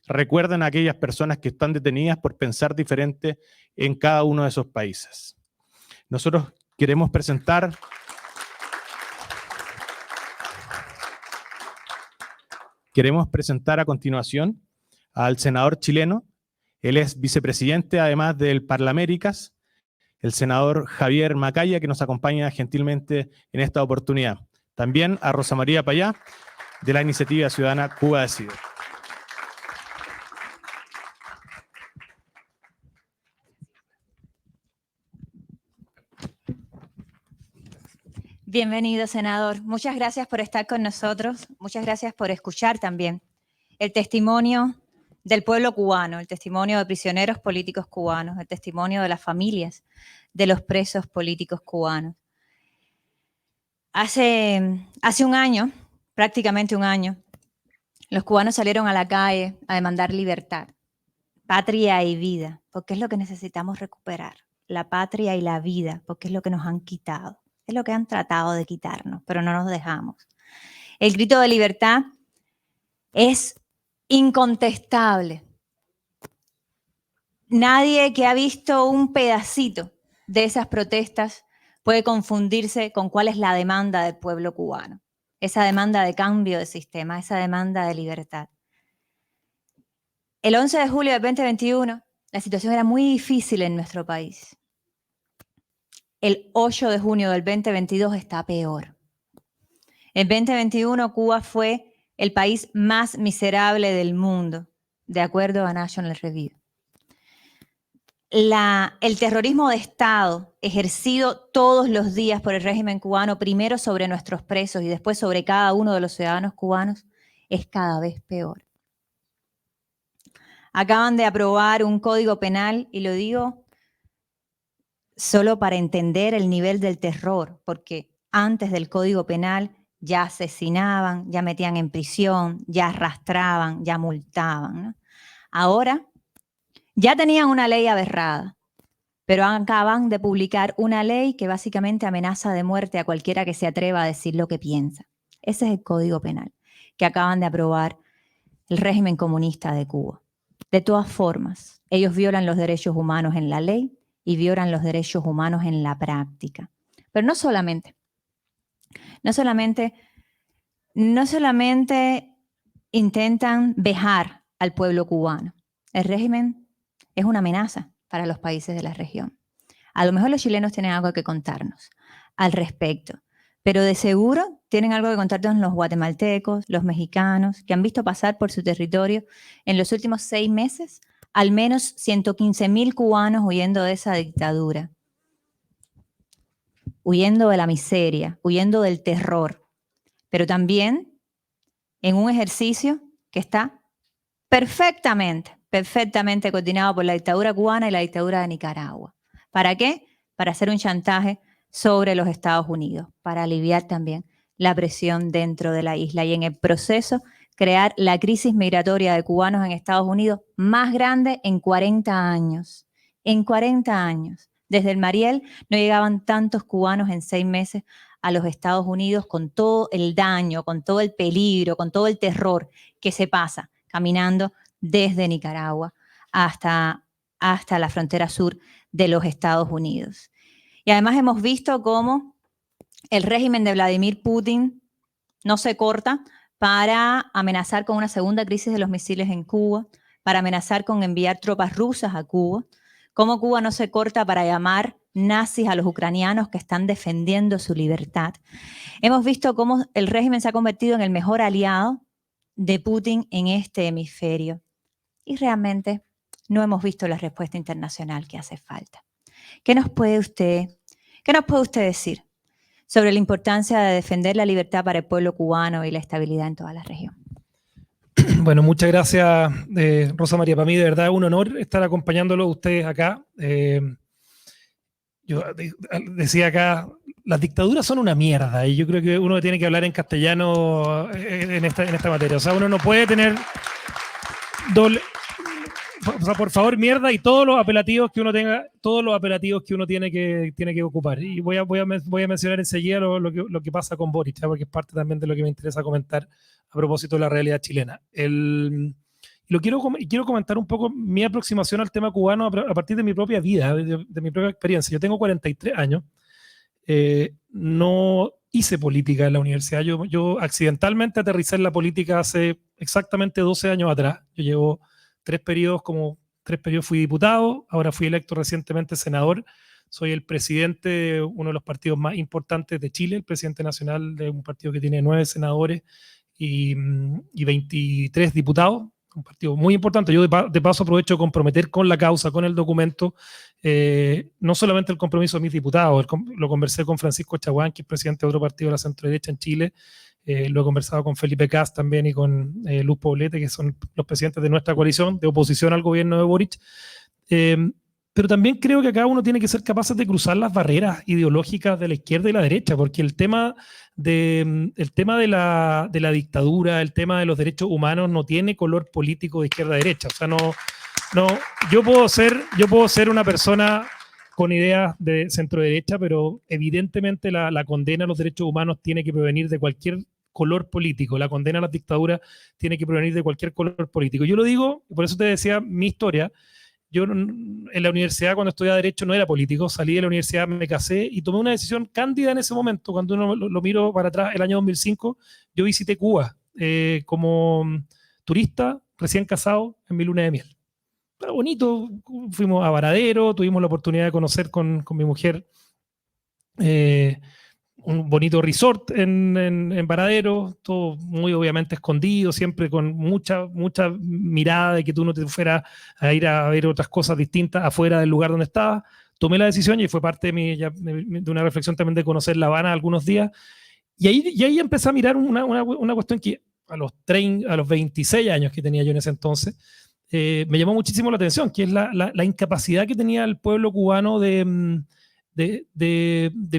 recuerden a aquellas personas que están detenidas por pensar diferente en cada uno de esos países. Nosotros queremos presentar a continuación al senador chileno. Él es vicepresidente, además del Parlaméricas, el senador Javier Macaya, que nos acompaña gentilmente en esta oportunidad. También a Rosa María Payá, de la Iniciativa Ciudadana Cuba Decide. Bienvenido, senador. Muchas gracias por estar con nosotros. Muchas gracias por escuchar también el testimonio del pueblo cubano, el testimonio de prisioneros políticos cubanos, el testimonio de las familias de los presos políticos cubanos. Hace un año, prácticamente un año, los cubanos salieron a la calle a demandar libertad, patria y vida, porque es lo que necesitamos recuperar, la patria y la vida, porque es lo que nos han quitado. Es lo que han tratado de quitarnos, pero no nos dejamos. El grito de libertad es incontestable. Nadie que ha visto un pedacito de esas protestas puede confundirse con cuál es la demanda del pueblo cubano. Esa demanda de cambio de sistema, esa demanda de libertad. El 11 de julio del 2021, la situación era muy difícil en nuestro país. El 8 de junio del 2022 está peor. En 2021, Cuba fue el país más miserable del mundo, de acuerdo a National Review. El terrorismo de Estado ejercido todos los días por el régimen cubano, primero sobre nuestros presos y después sobre cada uno de los ciudadanos cubanos, es cada vez peor. Acaban de aprobar un código penal, y lo digo solo para entender el nivel del terror, porque antes del Código Penal ya asesinaban, ya metían en prisión, ya arrastraban, ya multaban, ¿no? Ahora ya tenían una ley aberrada, pero acaban de publicar una ley que básicamente amenaza de muerte a cualquiera que se atreva a decir lo que piensa. Ese es el Código Penal que acaban de aprobar el régimen comunista de Cuba. De todas formas, ellos violan los derechos humanos en la ley y violan los derechos humanos en la práctica. Pero no solamente intentan vejar al pueblo cubano. El régimen es una amenaza para los países de la región. A lo mejor los chilenos tienen algo que contarnos al respecto, pero de seguro tienen algo que contarnos los guatemaltecos, los mexicanos, que han visto pasar por su territorio en los últimos 6 meses al menos 115.000 cubanos huyendo de esa dictadura, huyendo de la miseria, huyendo del terror, pero también en un ejercicio que está perfectamente coordinado por la dictadura cubana y la dictadura de Nicaragua. ¿Para qué? Para hacer un chantaje sobre los Estados Unidos, para aliviar también la presión dentro de la isla y en el proceso crear la crisis migratoria de cubanos en Estados Unidos más grande en 40 años. En 40 años. Desde el Mariel no llegaban tantos cubanos en 6 meses a los Estados Unidos con todo el daño, con todo el peligro, con todo el terror que se pasa caminando desde Nicaragua hasta la frontera sur de los Estados Unidos. Y además hemos visto cómo el régimen de Vladimir Putin no se corta para amenazar con una segunda crisis de los misiles en Cuba, para amenazar con enviar tropas rusas a Cuba, cómo Cuba no se corta para llamar nazis a los ucranianos que están defendiendo su libertad. Hemos visto cómo el régimen se ha convertido en el mejor aliado de Putin en este hemisferio. Y realmente no hemos visto la respuesta internacional que hace falta. ¿Qué nos puede usted decir sobre la importancia de defender la libertad para el pueblo cubano y la estabilidad en toda la región? Bueno, muchas gracias, Rosa María. Para mí de verdad es un honor estar acompañándolo a ustedes acá. Yo decía acá, las dictaduras son una mierda y yo creo que uno tiene que hablar en castellano en esta materia. O sea, uno no puede tener doble... O sea, por favor, mierda y todos los apelativos que uno tenga, todos los apelativos que uno tiene que ocupar. Y voy a mencionar enseguida lo que pasa con Boric, porque es parte también de lo que me interesa comentar a propósito de la realidad chilena. Quiero comentar un poco mi aproximación al tema cubano a partir de mi propia vida, de mi propia experiencia. Yo tengo 43 años, no hice política en la universidad. Yo accidentalmente aterricé en la política hace exactamente 12 años atrás. Yo llevo 3 periodos fui diputado, ahora fui electo recientemente senador, soy el presidente de uno de los partidos más importantes de Chile, el presidente nacional de un partido que tiene 9 senadores y 23 diputados, un partido muy importante. Yo de paso aprovecho de comprometer con la causa, con el documento, no solamente el compromiso de mis diputados, lo conversé con Francisco Chaguán, que es presidente de otro partido de la centro-derecha en Chile. Lo he conversado con Felipe Kast también y con Luz Poblete, que son los presidentes de nuestra coalición de oposición al gobierno de Boric. Pero también creo que acá uno tiene que ser capaz de cruzar las barreras ideológicas de la izquierda y la derecha, porque el tema de la dictadura, el tema de los derechos humanos no tiene color político de izquierda a derecha. O sea, yo puedo ser una persona con ideas de centro derecha, pero evidentemente la condena a los derechos humanos tiene que provenir de cualquier color político. La condena a las dictaduras tiene que provenir de cualquier color político. Yo lo digo, por eso te decía mi historia. Yo en la universidad, cuando estudiaba Derecho, no era político. Salí de la universidad, me casé y tomé una decisión cándida en ese momento. Cuando uno lo miro para atrás, el año 2005, yo visité Cuba como turista, recién casado, en mi luna de miel. Pero bonito, fuimos a Varadero, tuvimos la oportunidad de conocer con mi mujer un bonito resort en Varadero, todo muy obviamente escondido, siempre con mucha mirada de que tú no te fueras a ir a ver otras cosas distintas afuera del lugar donde estabas. Tomé la decisión y fue parte de una reflexión también de conocer La Habana algunos días. Y ahí empecé a mirar una cuestión que a los 26 años que tenía yo en ese entonces, me llamó muchísimo la atención, que es la incapacidad que tenía el pueblo cubano de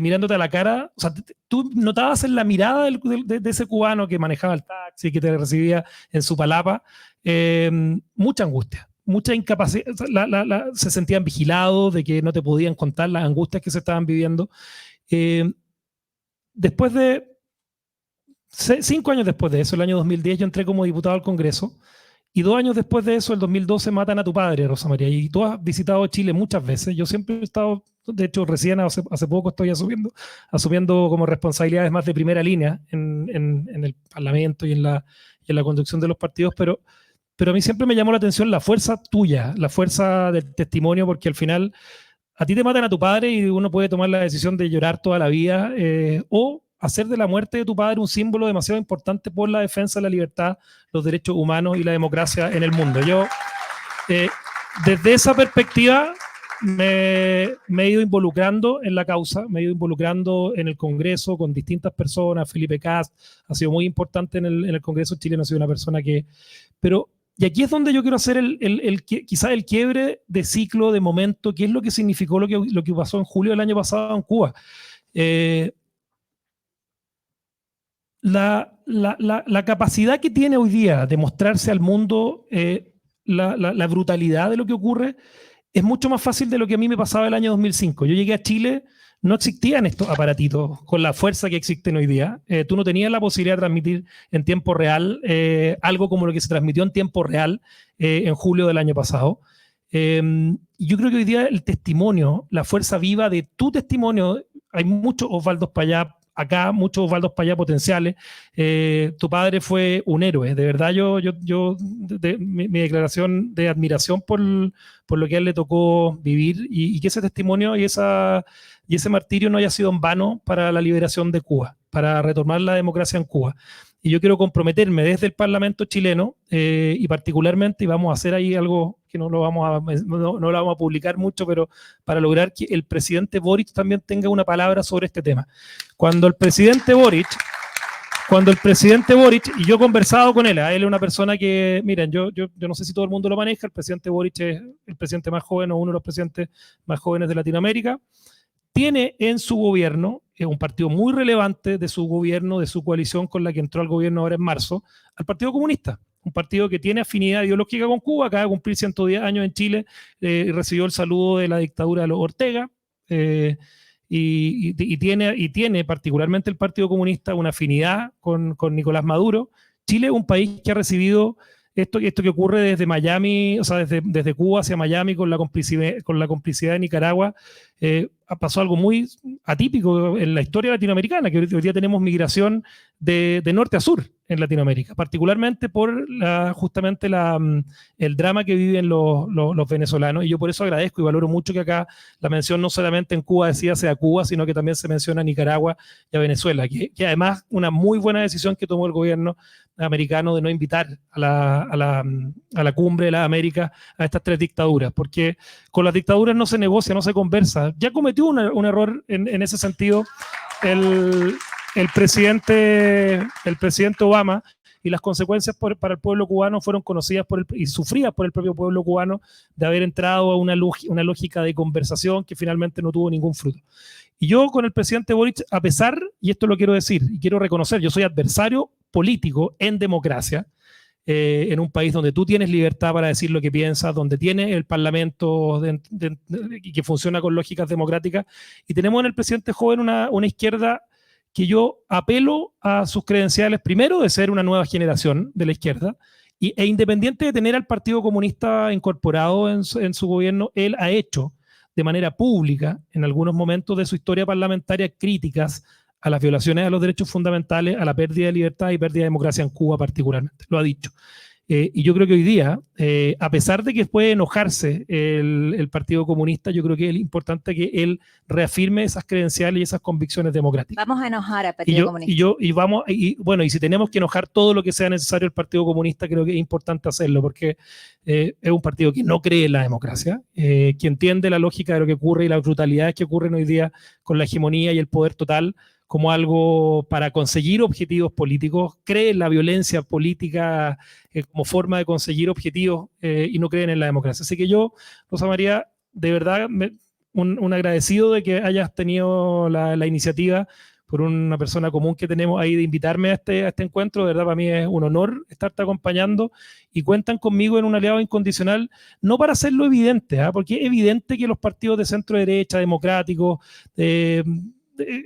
mirándote a la cara. O sea, tú notabas en la mirada de ese cubano que manejaba el taxi, que te recibía en su palapa, mucha angustia, mucha incapacidad. Se sentían vigilados, de que no te podían contar las angustias que se estaban viviendo. Después de 5 años después de eso, el año 2010, yo entré como diputado al Congreso Y 2 años después de eso, el 2012, matan a tu padre, Rosa María. Y tú has visitado Chile muchas veces. Yo siempre he estado, de hecho, recién hace poco estoy asumiendo como responsabilidades más de primera línea en el Parlamento y en la conducción de los partidos, pero a mí siempre me llamó la atención la fuerza tuya, la fuerza del testimonio, porque al final a ti te matan a tu padre y uno puede tomar la decisión de llorar toda la vida o hacer de la muerte de tu padre un símbolo demasiado importante por la defensa de la libertad, los derechos humanos y la democracia en el mundo. Yo, desde esa perspectiva, me he ido involucrando en la causa, me he ido involucrando en el Congreso con distintas personas. Felipe Kast ha sido muy importante en el Congreso chileno, ha sido una persona que... Y aquí es donde yo quiero hacer quizá el quiebre de ciclo, de momento, qué es lo que significó lo que pasó en julio del año pasado en Cuba. La capacidad que tiene hoy día de mostrarse al mundo la brutalidad de lo que ocurre es mucho más fácil de lo que a mí me pasaba el año 2005. Yo llegué a Chile, no existían estos aparatitos con la fuerza que existen hoy día. Tú no tenías la posibilidad de transmitir en tiempo real algo como lo que se transmitió en tiempo real en julio del año pasado. Yo creo que hoy día el testimonio, la fuerza viva de tu testimonio, hay muchos Osvaldos Payá acá, muchos Osvaldos Payá potenciales. Tu padre fue un héroe, de verdad. Mi declaración de admiración por lo que a él le tocó vivir y que ese testimonio y ese martirio no haya sido en vano para la liberación de Cuba, para retomar la democracia en Cuba. Y yo quiero comprometerme desde el Parlamento chileno y particularmente, y vamos a hacer ahí algo que no lo vamos a publicar mucho, pero para lograr que el presidente Boric también tenga una palabra sobre este tema. Cuando el presidente Boric, y yo he conversado con él, él es una persona que, miren, yo no sé si todo el mundo lo maneja, el presidente Boric es el presidente más joven o uno de los presidentes más jóvenes de Latinoamérica. Tiene en su gobierno, un partido muy relevante de su gobierno, de su coalición con la que entró al gobierno ahora en marzo, al Partido Comunista, un partido que tiene afinidad ideológica con Cuba, acaba de cumplir 110 años en Chile, recibió el saludo de la dictadura de los Ortega, y tiene particularmente el Partido Comunista una afinidad con Nicolás Maduro. Chile es un país que ha recibido esto que ocurre desde Miami, o sea, desde Cuba hacia Miami con la complicidad de Nicaragua. Pasó algo muy atípico en la historia latinoamericana, que hoy día tenemos migración de norte a sur en Latinoamérica, particularmente por justamente el drama que viven los venezolanos. Y yo por eso agradezco y valoro mucho que acá la mención no solamente en Cuba sea a Cuba, sino que también se menciona a Nicaragua y a Venezuela, que además una muy buena decisión que tomó el gobierno americano de no invitar a la cumbre de las Américas a estas 3 dictaduras, porque con las dictaduras no se negocia, no se conversa. Ya cometió un error en ese sentido el presidente Obama, y las consecuencias para el pueblo cubano fueron conocidas y sufridas por el propio pueblo cubano de haber entrado a una lógica de conversación que finalmente no tuvo ningún fruto. Y yo con el presidente Boric, a pesar, y esto lo quiero decir y quiero reconocer, yo soy adversario político en democracia, en un país donde tú tienes libertad para decir lo que piensas, donde tienes el parlamento que funciona con lógicas democráticas, y tenemos en el presidente joven una izquierda que yo apelo a sus credenciales, primero de ser una nueva generación de la izquierda, e independiente de tener al Partido Comunista incorporado en su gobierno, él ha hecho de manera pública, en algunos momentos de su historia parlamentaria, críticas a las violaciones a los derechos fundamentales, a la pérdida de libertad y pérdida de democracia en Cuba particularmente. Lo ha dicho. Y yo creo que hoy día, a pesar de que puede enojarse el Partido Comunista, yo creo que es importante que él reafirme esas credenciales y esas convicciones democráticas. Vamos a enojar al Partido Comunista. Y si tenemos que enojar todo lo que sea necesario el Partido Comunista, creo que es importante hacerlo, porque es un partido que no cree en la democracia, que entiende la lógica de lo que ocurre y las brutalidades que ocurren hoy día con la hegemonía y el poder total como algo para conseguir objetivos políticos, cree en la violencia política como forma de conseguir objetivos y no creen en la democracia. Así que yo, Rosa María, de verdad, un agradecido de que hayas tenido la iniciativa por una persona común que tenemos ahí de invitarme a este encuentro. De verdad, para mí es un honor estarte acompañando y cuentan conmigo en un aliado incondicional, no para hacerlo evidente, porque es evidente que los partidos de centro derecha, democráticos,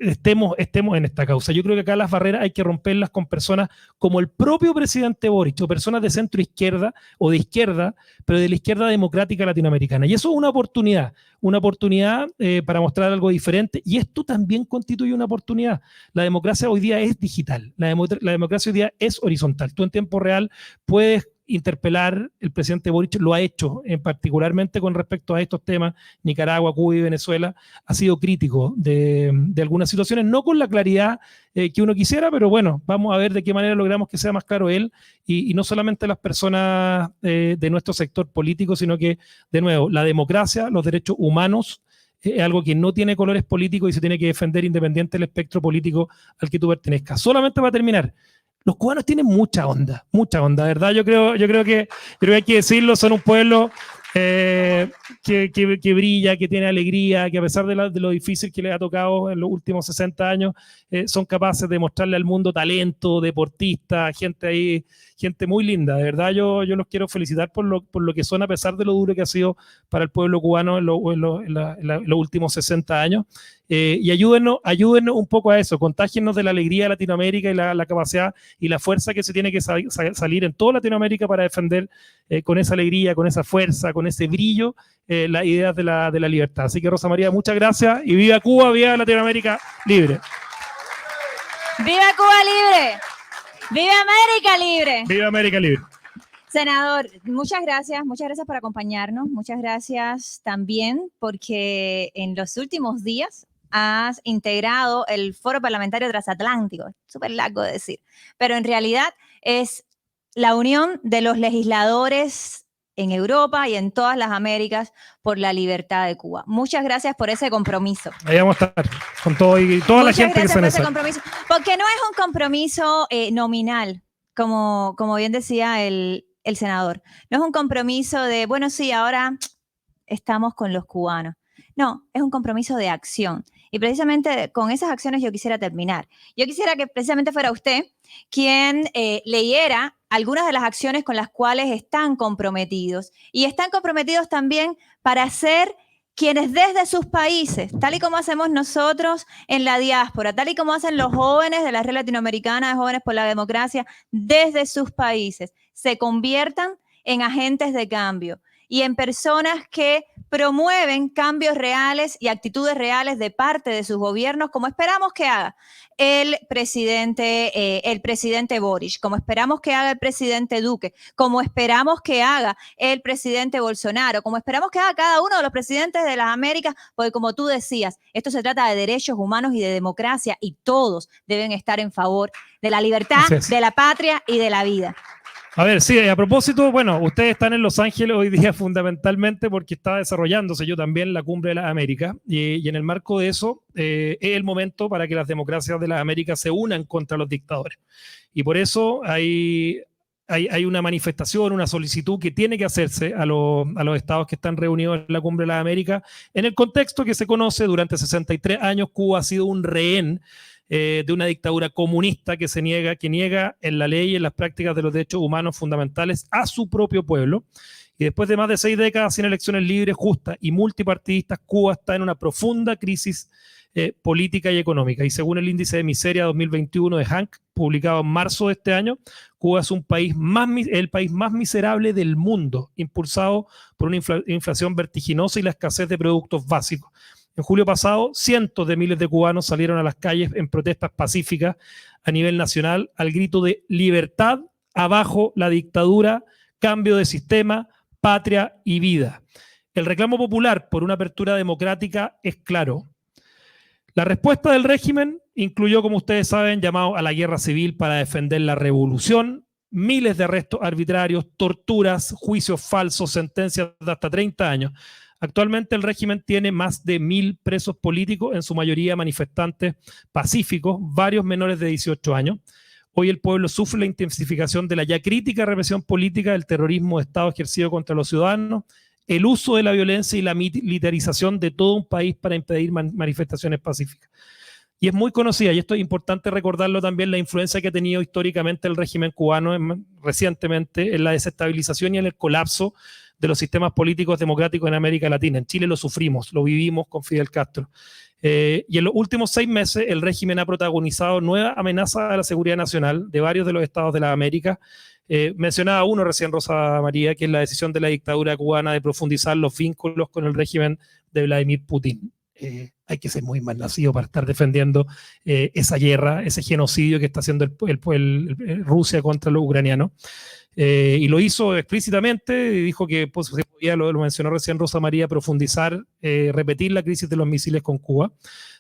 estemos en esta causa. Yo creo que acá las barreras hay que romperlas con personas como el propio presidente Boric, o personas de centro izquierda o de izquierda, pero de la izquierda democrática latinoamericana. Y eso es una oportunidad para mostrar algo diferente, y esto también constituye una oportunidad. La democracia hoy día es digital, la democracia hoy día es horizontal. Tú en tiempo real puedes interpelar, el presidente Boric lo ha hecho, particularmente con respecto a estos temas, Nicaragua, Cuba y Venezuela, ha sido crítico de algunas situaciones, no con la claridad que uno quisiera, pero bueno, vamos a ver de qué manera logramos que sea más claro él, y no solamente las personas de nuestro sector político, sino que, de nuevo, la democracia, los derechos humanos, es algo que no tiene colores políticos y se tiene que defender independiente del espectro político al que tú pertenezcas. Solamente para terminar, los cubanos tienen mucha onda, ¿verdad? Yo creo que hay que decirlo, son un pueblo que brilla, que tiene alegría, que a pesar de lo difícil que les ha tocado en los últimos 60 años, son capaces de mostrarle al mundo talento, deportistas, gente muy linda. De verdad, yo los quiero felicitar por lo que son, a pesar de lo duro que ha sido para el pueblo cubano en los últimos 60 años. Y ayúdennos un poco a eso, contágiennos de la alegría de Latinoamérica y la capacidad y la fuerza que se tiene que salir en toda Latinoamérica para defender con esa alegría, con esa fuerza, con ese brillo, las ideas de la libertad. Así que, Rosa María, muchas gracias, y viva Cuba, viva Latinoamérica libre. ¡Viva Cuba libre! ¡Viva América libre! ¡Viva América libre! Senador, muchas gracias por acompañarnos, muchas gracias también porque en los últimos días has integrado el Foro Parlamentario Transatlántico, súper largo de decir, pero en realidad es la unión de los legisladores en Europa y en todas las Américas por la libertad de Cuba. Muchas gracias por ese compromiso. Ahí vamos a estar con todo y toda la gente que se necesita. Porque no es un compromiso nominal, como bien decía el senador. No es un compromiso de, bueno, sí, ahora estamos con los cubanos. No, es un compromiso de acción. Y precisamente con esas acciones yo quisiera terminar. Yo quisiera que precisamente fuera usted quien leyera algunas de las acciones con las cuales están comprometidos. Y están comprometidos también para ser quienes desde sus países, tal y como hacemos nosotros en la diáspora, tal y como hacen los jóvenes de la Red Latinoamericana de Jóvenes por la Democracia, desde sus países, se conviertan en agentes de cambio y en personas que promueven cambios reales y actitudes reales de parte de sus gobiernos, como esperamos que haga el presidente Boric, como esperamos que haga el presidente Duque, como esperamos que haga el presidente Bolsonaro, como esperamos que haga cada uno de los presidentes de las Américas, porque como tú decías, esto se trata de derechos humanos y de democracia, y todos deben estar en favor de la libertad, de la patria y de la vida. A ver, sí, a propósito, bueno, ustedes están en Los Ángeles hoy día fundamentalmente porque está desarrollándose yo también la Cumbre de las Américas, y en el marco de eso es el momento para que las democracias de las Américas se unan contra los dictadores. Y por eso hay una manifestación, una solicitud que tiene que hacerse a los estados que están reunidos en la Cumbre de las Américas, en el contexto que se conoce. Durante 63 años Cuba ha sido un rehén de una dictadura comunista que niega en la ley y en las prácticas de los derechos humanos fundamentales a su propio pueblo. Y después de más de 6 décadas sin elecciones libres, justas y multipartidistas, Cuba está en una profunda crisis política y económica. Y según el índice de miseria 2021 de Hank, publicado en marzo de este año, Cuba es el país más miserable del mundo, impulsado por una inflación vertiginosa y la escasez de productos básicos. En julio pasado, cientos de miles de cubanos salieron a las calles en protestas pacíficas a nivel nacional al grito de libertad, abajo la dictadura, cambio de sistema, patria y vida. El reclamo popular por una apertura democrática es claro. La respuesta del régimen incluyó, como ustedes saben, llamado a la guerra civil para defender la revolución, miles de arrestos arbitrarios, torturas, juicios falsos, sentencias de hasta 30 años. Actualmente el régimen tiene más de 1.000 presos políticos, en su mayoría manifestantes pacíficos, varios menores de 18 años. Hoy el pueblo sufre la intensificación de la ya crítica represión política del terrorismo de Estado ejercido contra los ciudadanos, el uso de la violencia y la militarización de todo un país para impedir manifestaciones pacíficas. Y es muy conocida, y esto es importante recordarlo también, la influencia que ha tenido históricamente el régimen cubano recientemente en la desestabilización y en el colapso de los sistemas políticos democráticos en América Latina. En Chile lo sufrimos, lo vivimos con Fidel Castro. Y en los últimos 6 meses el régimen ha protagonizado nuevas amenazas a la seguridad nacional de varios de los estados de las Américas. Mencionaba uno recién, Rosa María, que es la decisión de la dictadura cubana de profundizar los vínculos con el régimen de Vladimir Putin. Hay que ser muy mal nacido para estar defendiendo esa guerra, ese genocidio que está haciendo Rusia contra los ucranianos. Y lo hizo explícitamente, y dijo que pues, se podía, lo mencionó recién Rosa María, profundizar, repetir la crisis de los misiles con Cuba.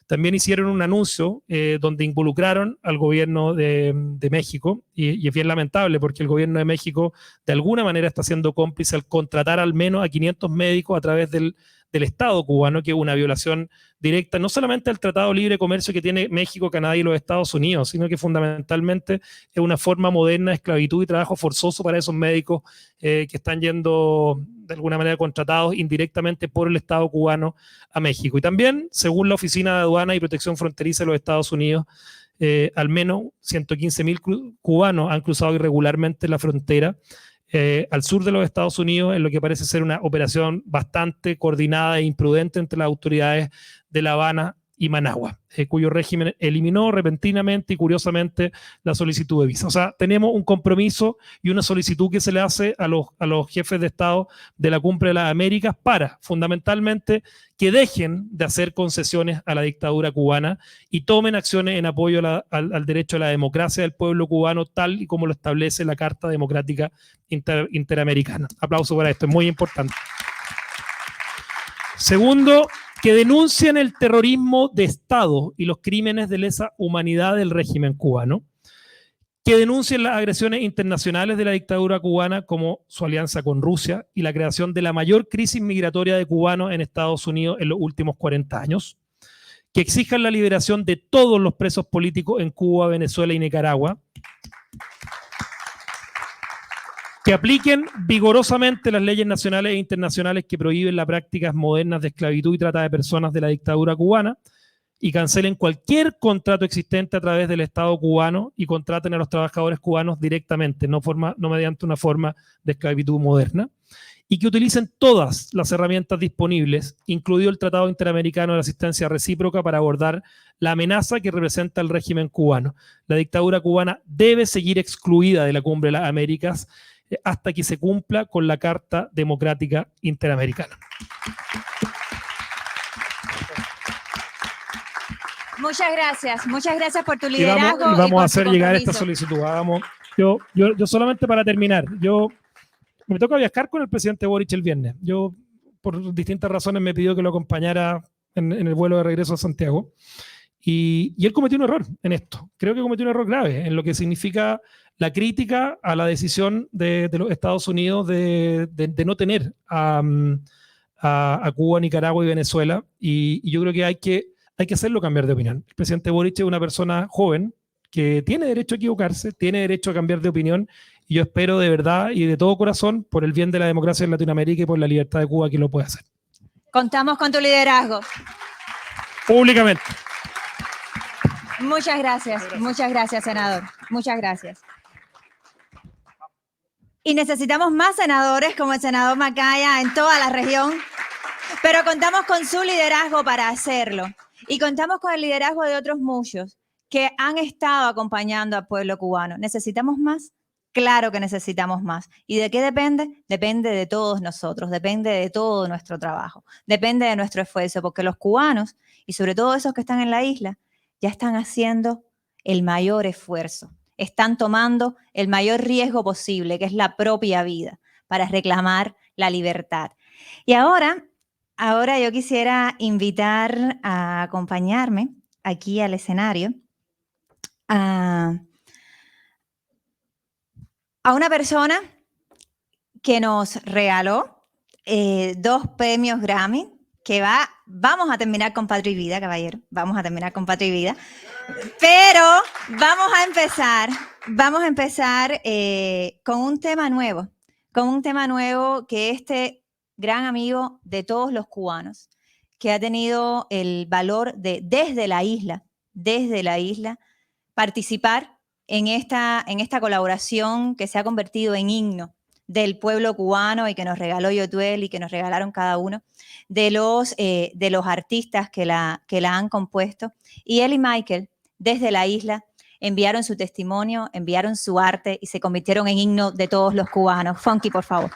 También hicieron un anuncio donde involucraron al gobierno de México, y es bien lamentable porque el gobierno de México de alguna manera está siendo cómplice al contratar al menos a 500 médicos a través del Estado cubano, que es una violación directa no solamente al Tratado de Libre Comercio que tiene México, Canadá y los Estados Unidos, sino que fundamentalmente es una forma moderna de esclavitud y trabajo forzoso para esos médicos que están yendo de alguna manera contratados indirectamente por el Estado cubano a México. Y también, según la Oficina de Aduana y Protección Fronteriza de los Estados Unidos, al menos 115.000 cubanos han cruzado irregularmente la frontera al sur de los Estados Unidos, en lo que parece ser una operación bastante coordinada e imprudente entre las autoridades de La Habana y Managua, cuyo régimen eliminó repentinamente y curiosamente la solicitud de visa. O sea, tenemos un compromiso y una solicitud que se le hace a los jefes de Estado de la Cumbre de las Américas para, fundamentalmente, que dejen de hacer concesiones a la dictadura cubana y tomen acciones en apoyo al derecho a la democracia del pueblo cubano, tal y como lo establece la Carta Democrática Interamericana. Aplauso para esto, es muy importante. Segundo, que denuncien el terrorismo de Estado y los crímenes de lesa humanidad del régimen cubano, que denuncien las agresiones internacionales de la dictadura cubana como su alianza con Rusia y la creación de la mayor crisis migratoria de cubanos en Estados Unidos en los últimos 40 años, que exijan la liberación de todos los presos políticos en Cuba, Venezuela y Nicaragua, que apliquen vigorosamente las leyes nacionales e internacionales que prohíben las prácticas modernas de esclavitud y trata de personas de la dictadura cubana y cancelen cualquier contrato existente a través del Estado cubano y contraten a los trabajadores cubanos directamente, no mediante una forma de esclavitud moderna, y que utilicen todas las herramientas disponibles, incluido el Tratado Interamericano de Asistencia Recíproca, para abordar la amenaza que representa el régimen cubano. La dictadura cubana debe seguir excluida de la Cumbre de las Américas hasta que se cumpla con la Carta Democrática Interamericana. Muchas gracias por tu Y liderazgo. vamos y a hacer tu llegar esta compromiso. solicitud. Yo solamente para terminar, me toca viajar con el presidente Boric el viernes. Yo, por distintas razones, me pidió que lo acompañara en el vuelo de regreso a Santiago. Y él cometió un error en esto. Creo que cometió un error grave en lo que significa la crítica a la decisión de los Estados Unidos de no tener a Cuba, Nicaragua y Venezuela. Y yo creo que hay que hacerlo cambiar de opinión. El presidente Boric es una persona joven que tiene derecho a equivocarse, tiene derecho a cambiar de opinión. Y yo espero de verdad y de todo corazón, por el bien de la democracia en Latinoamérica y por la libertad de Cuba, que lo pueda hacer. Contamos con tu liderazgo. Públicamente. Muchas gracias, senador. Muchas gracias. Y necesitamos más senadores como el senador Macaya en toda la región, pero contamos con su liderazgo para hacerlo. Y contamos con el liderazgo de otros muchos que han estado acompañando al pueblo cubano. ¿Necesitamos más? Claro que necesitamos más. ¿Y de qué depende? Depende de todos nosotros, depende de todo nuestro trabajo, depende de nuestro esfuerzo, porque los cubanos, y sobre todo esos que están en la isla, ya están haciendo el mayor esfuerzo. Están tomando el mayor riesgo posible, que es la propia vida, para reclamar la libertad. Y ahora yo quisiera invitar a acompañarme aquí al escenario a una persona que nos regaló 2 premios Grammy, que vamos a terminar con Patria y Vida, caballero, vamos a terminar con Patria y Vida, pero vamos a empezar con un tema nuevo que este gran amigo de todos los cubanos, que ha tenido el valor de desde la isla, participar en esta colaboración que se ha convertido en himno del pueblo cubano y que nos regaló Yotuel y que nos regalaron cada uno, de los artistas que la han compuesto. Y él y Michael, desde la isla, enviaron su testimonio, enviaron su arte y se convirtieron en himno de todos los cubanos. Funky, por favor.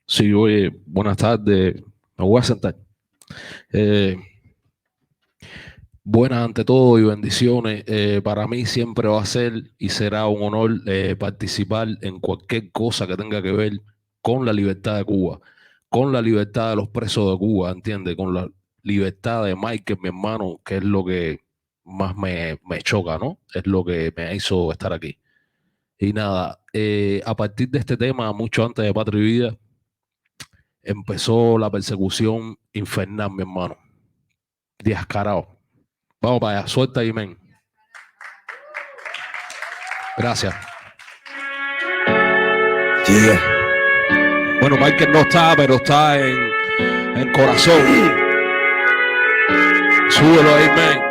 Sí, oye, buenas tardes. Me voy a sentar. Buenas ante todo y bendiciones. Para mí siempre va a ser y será un honor participar en cualquier cosa que tenga que ver con la libertad de Cuba, con la libertad de los presos de Cuba, ¿entiendes? Con la libertad de Michael, mi hermano, que es lo que más me choca, ¿no? Es lo que me hizo estar aquí. Y nada, a partir de este tema, mucho antes de Patria y Vida, empezó la persecución infernal, mi hermano. Descarado. Vamos para allá, suelta y men. Gracias. Yeah. Bueno, Michael no está, pero está en corazón. Súbelo ahí, men.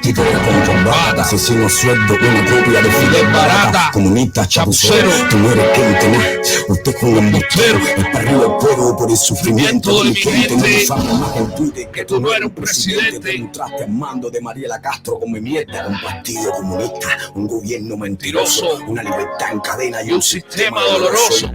Tipo de contrabanda, asesino sueldo, una copia de Fidel Barata, comunista, chapucero, tú no eres quien tenés, usted es un embustero, el barrio del pueblo por el sufrimiento de mi gente, no lo sabe más en Twitter que tú no eres un presidente, te entraste al mando de Mariela Castro con mi mierda, un partido comunista, un gobierno mentiroso, una libertad en cadena y un sistema doloroso,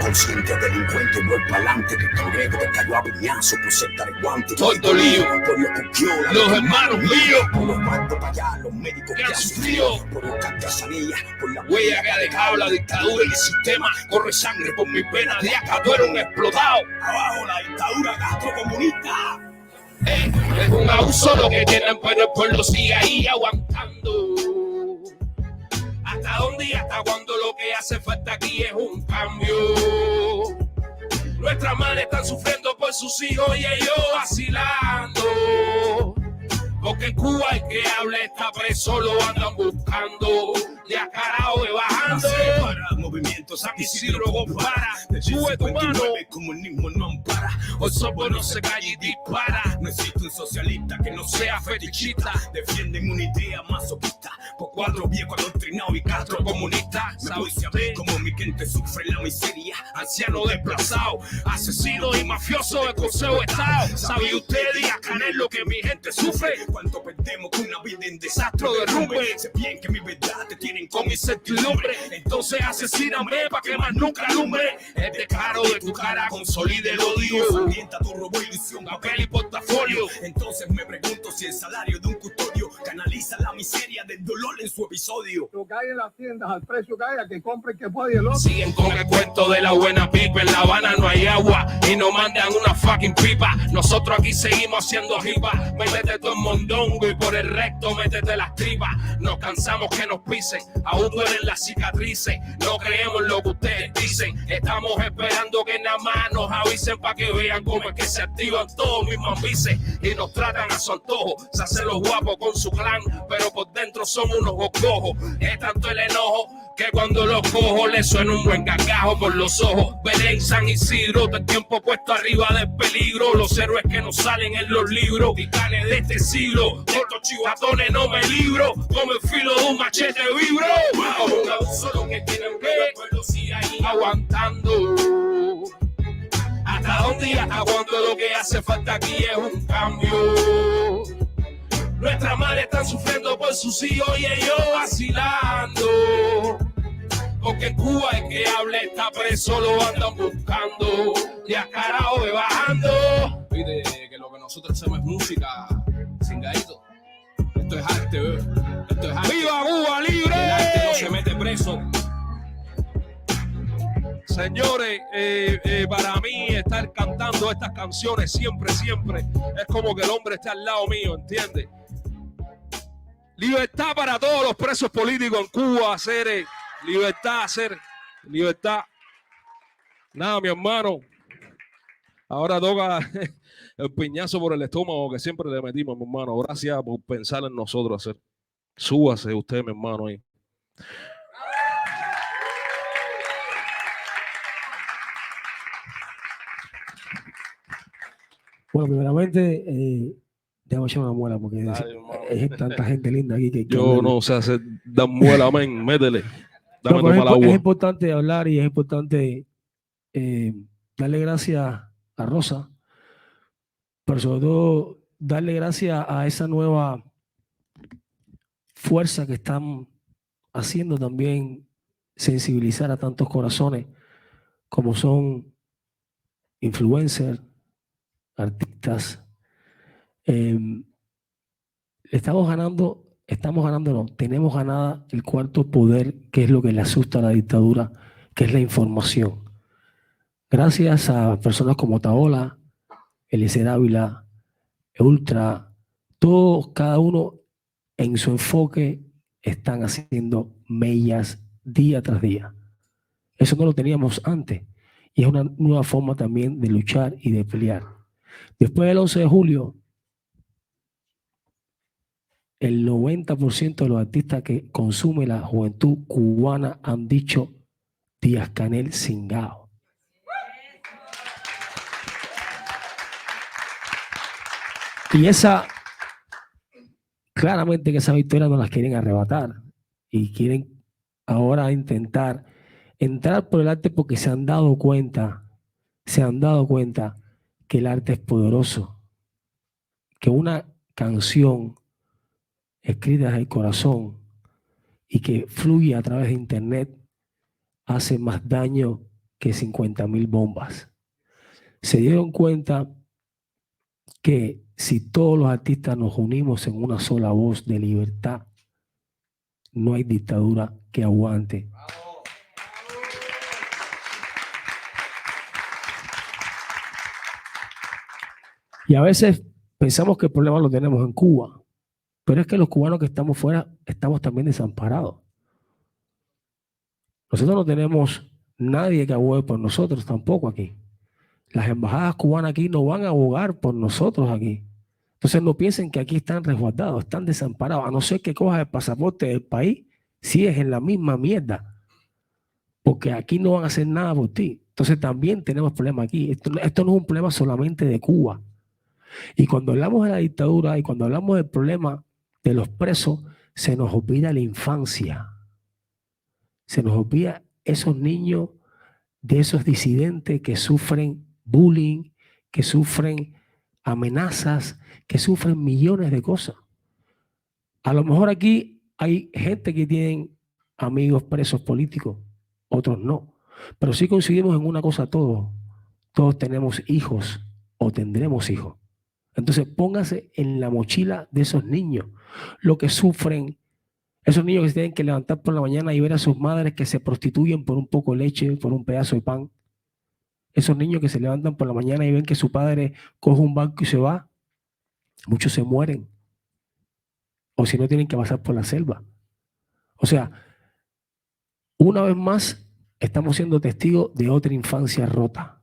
consciente, delincuente, voy para adelante, que el cangrejo te cayó a piñazo por ser guante, todo lío, por los cuquiolas, los hermanos míos, por los mandos para allá, los médicos que han sufrido, por los artesanías, por la huella que ha dejado la dictadura y el sistema, corre sangre por mis venas, de acá tú eres un explotado. Abajo la dictadura gastrocomunista. Es un abuso lo que tienen, pero el pueblo sigue ahí aguantando. ¿Hasta dónde y hasta cuándo lo que hace falta aquí es un cambio? Nuestras madres están sufriendo por sus hijos y ellos vacilando. Porque en Cuba el que hable está preso, lo andan buscando. De acarao de bajando. Para movimientos San Isidro compara. Sube tu mano. El comunismo no ampara. El software no se calla y dispara. No existe un socialista que no sea fetichista. Defienden una idea masoquista. Por cuatro viejos adoctrinados y Castro comunistas. Me voy a saber cómo mi gente sufre la miseria. Anciano desplazado, asesino y mafioso del Consejo de Estado. ¿Sabe usted, Díaz Canel, lo que mi gente sufre? Cuánto perdemos con una vida en desastre o derrumbe. Sé bien que mi verdad te tienen con incertidumbre. Entonces asesíname pa' que más nunca alumbre. El descaro de tu cara consolide el odio. Orienta tu robo, ilusión, papel y portafolio. Entonces me pregunto si el salario de un custodio canaliza la miseria del dolor en su episodio. Lo que hay en las tiendas, al precio que haya, que compre, que pueda y el otro. Siguen con el cuento de la buena pipa. En La Habana no hay agua y no mandan una fucking pipa. Nosotros aquí seguimos haciendo jipa. Métete todo en mondongo y por el recto métete las tripas. Nos cansamos que nos pisen, aún duelen las cicatrices. No creemos lo que ustedes dicen. Estamos esperando que nada más nos avisen para que vean cómo es que se activan todos mis mambices y nos tratan a su antojo. Se hacen los guapos con su clan, pero por dentro son unos gocojos. Es tanto el enojo que cuando los cojo les suena un buen gargajo por los ojos. Belén, San Isidro, todo el tiempo puesto arriba del peligro. Los héroes que nos salen en los libros, titanes de este siglo. De estos chivatones no me libro, como el filo de un machete vibro. Como un abuso lo que tienen que el pueblo sigue ahí aguantando. ¿Hasta dónde y hasta cuándo lo que hace falta aquí es un cambio? Nuestras madres están sufriendo por sus hijos y ellos vacilando. Porque en Cuba el que hable está preso, lo andan buscando. De acarao de bajando. Pide que lo que nosotros hacemos es música, cingadito. Esto es arte, ¿eh? Esto es arte. ¡Viva Cuba libre! El arte no se mete preso. Señores, para mí estar cantando estas canciones siempre es como que el hombre está al lado mío, ¿entiendes? Libertad para todos los presos políticos en Cuba, hacer libertad. Nada, mi hermano. Ahora toca el piñazo por el estómago que siempre le metimos, mi hermano. Gracias por pensar en nosotros. Hacer. Súbase usted, mi hermano, ahí. Bueno, primeramente, déjame echar una muela porque hay tanta gente linda aquí que Yo no sé hacer dar muela, men, métele. Dame pero tomar agua. es importante hablar y es importante darle gracias a Rosa, pero sobre todo darle gracias a esa nueva fuerza que están haciendo también sensibilizar a tantos corazones como son influencers, artistas. Estamos ganando, no, tenemos ganada el cuarto poder, que es lo que le asusta a la dictadura, que es la información. Gracias a personas como Taola, Eliezer Ávila, Ultra, todos, cada uno en su enfoque están haciendo mellas día tras día. Eso no lo teníamos antes y es una nueva forma también de luchar y de pelear. Después del 11 de julio, el 90% de los artistas que consume la juventud cubana han dicho Díaz-Canel cingao. Y claramente que esa victoria no las quieren arrebatar y quieren ahora intentar entrar por el arte porque se han dado cuenta que el arte es poderoso, que una canción escrita desde el corazón y que fluye a través de internet hace más daño que 50.000 bombas. Se dieron cuenta que si todos los artistas nos unimos en una sola voz de libertad, no hay dictadura que aguante. Y a veces pensamos que el problema lo tenemos en Cuba, pero es que los cubanos que estamos fuera estamos también desamparados. Nosotros no tenemos nadie que abogue por nosotros tampoco aquí. Las embajadas cubanas aquí no van a abogar por nosotros aquí. Entonces no piensen que aquí están resguardados, están desamparados. A no ser que cojas el pasaporte del país, sigues en la misma mierda. Porque aquí no van a hacer nada por ti. Entonces también tenemos problemas aquí. Esto no es un problema solamente de Cuba. Y cuando hablamos de la dictadura y cuando hablamos del problema de los presos, se nos olvida la infancia. Se nos olvida esos niños de esos disidentes que sufren bullying, que sufren amenazas, que sufren millones de cosas. A lo mejor aquí hay gente que tienen amigos presos políticos, otros no. Pero sí coincidimos en una cosa todos. Todos tenemos hijos o tendremos hijos. Entonces póngase en la mochila de esos niños, lo que sufren, esos niños que se tienen que levantar por la mañana y ver a sus madres que se prostituyen por un poco de leche, por un pedazo de pan. Esos niños que se levantan por la mañana y ven que su padre coge un banco y se va. Muchos se mueren. O si no, tienen que pasar por la selva. O sea, una vez más, estamos siendo testigos de otra infancia rota.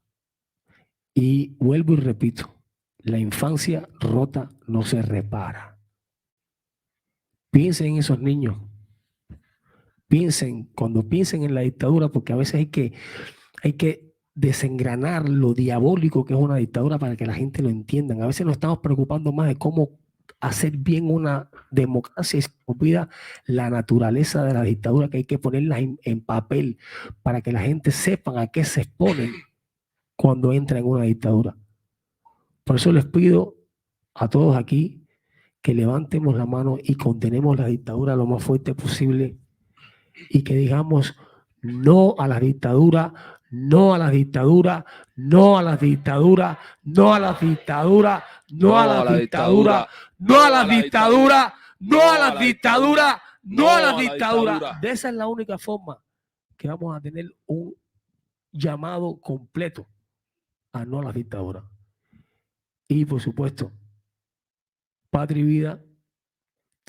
Y vuelvo y repito, la infancia rota no se repara. Piensen en esos niños. Cuando piensen en la dictadura, porque a veces hay que desengranar lo diabólico que es una dictadura para que la gente lo entienda. A veces nos estamos preocupando más de cómo hacer bien una democracia y se olvida la naturaleza de la dictadura, que hay que ponerla en papel para que la gente sepa a qué se exponen cuando entra en una dictadura. Por eso les pido a todos aquí que levantemos la mano y condenemos la dictadura lo más fuerte posible y que digamos no a la dictadura, no a la dictadura, no a la dictadura, no a la dictadura, no a la dictadura, no a la dictadura, no a la dictadura, no a la dictadura. De esa es la única forma que vamos a tener un llamado completo a no a la dictadura. Y por supuesto, Patria y Vida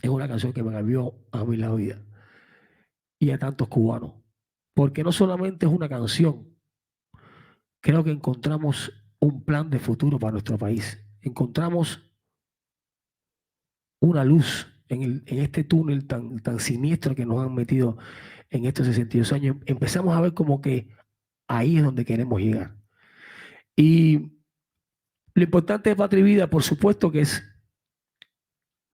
es una canción que me cambió a mí la vida y a tantos cubanos. Porque no solamente es una canción, creo que encontramos un plan de futuro para nuestro país. Encontramos una luz en este túnel tan siniestro que nos han metido en estos 62 años. Empezamos a ver como que ahí es donde queremos llegar. Y Lo importante de Patria y Vida, por supuesto, que es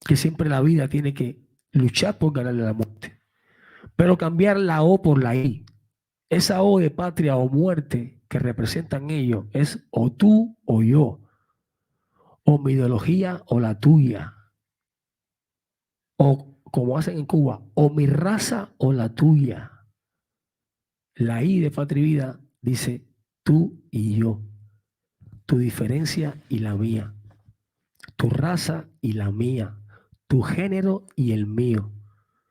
que siempre la vida tiene que luchar por ganarle la muerte. Pero cambiar la O por la I. Esa O de patria o muerte que representan ellos es o tú o yo. O mi ideología o la tuya. O como hacen en Cuba, o mi raza o la tuya. La I de Patria y Vida dice tú y yo. Tu diferencia y la mía. Tu raza y la mía. Tu género y el mío.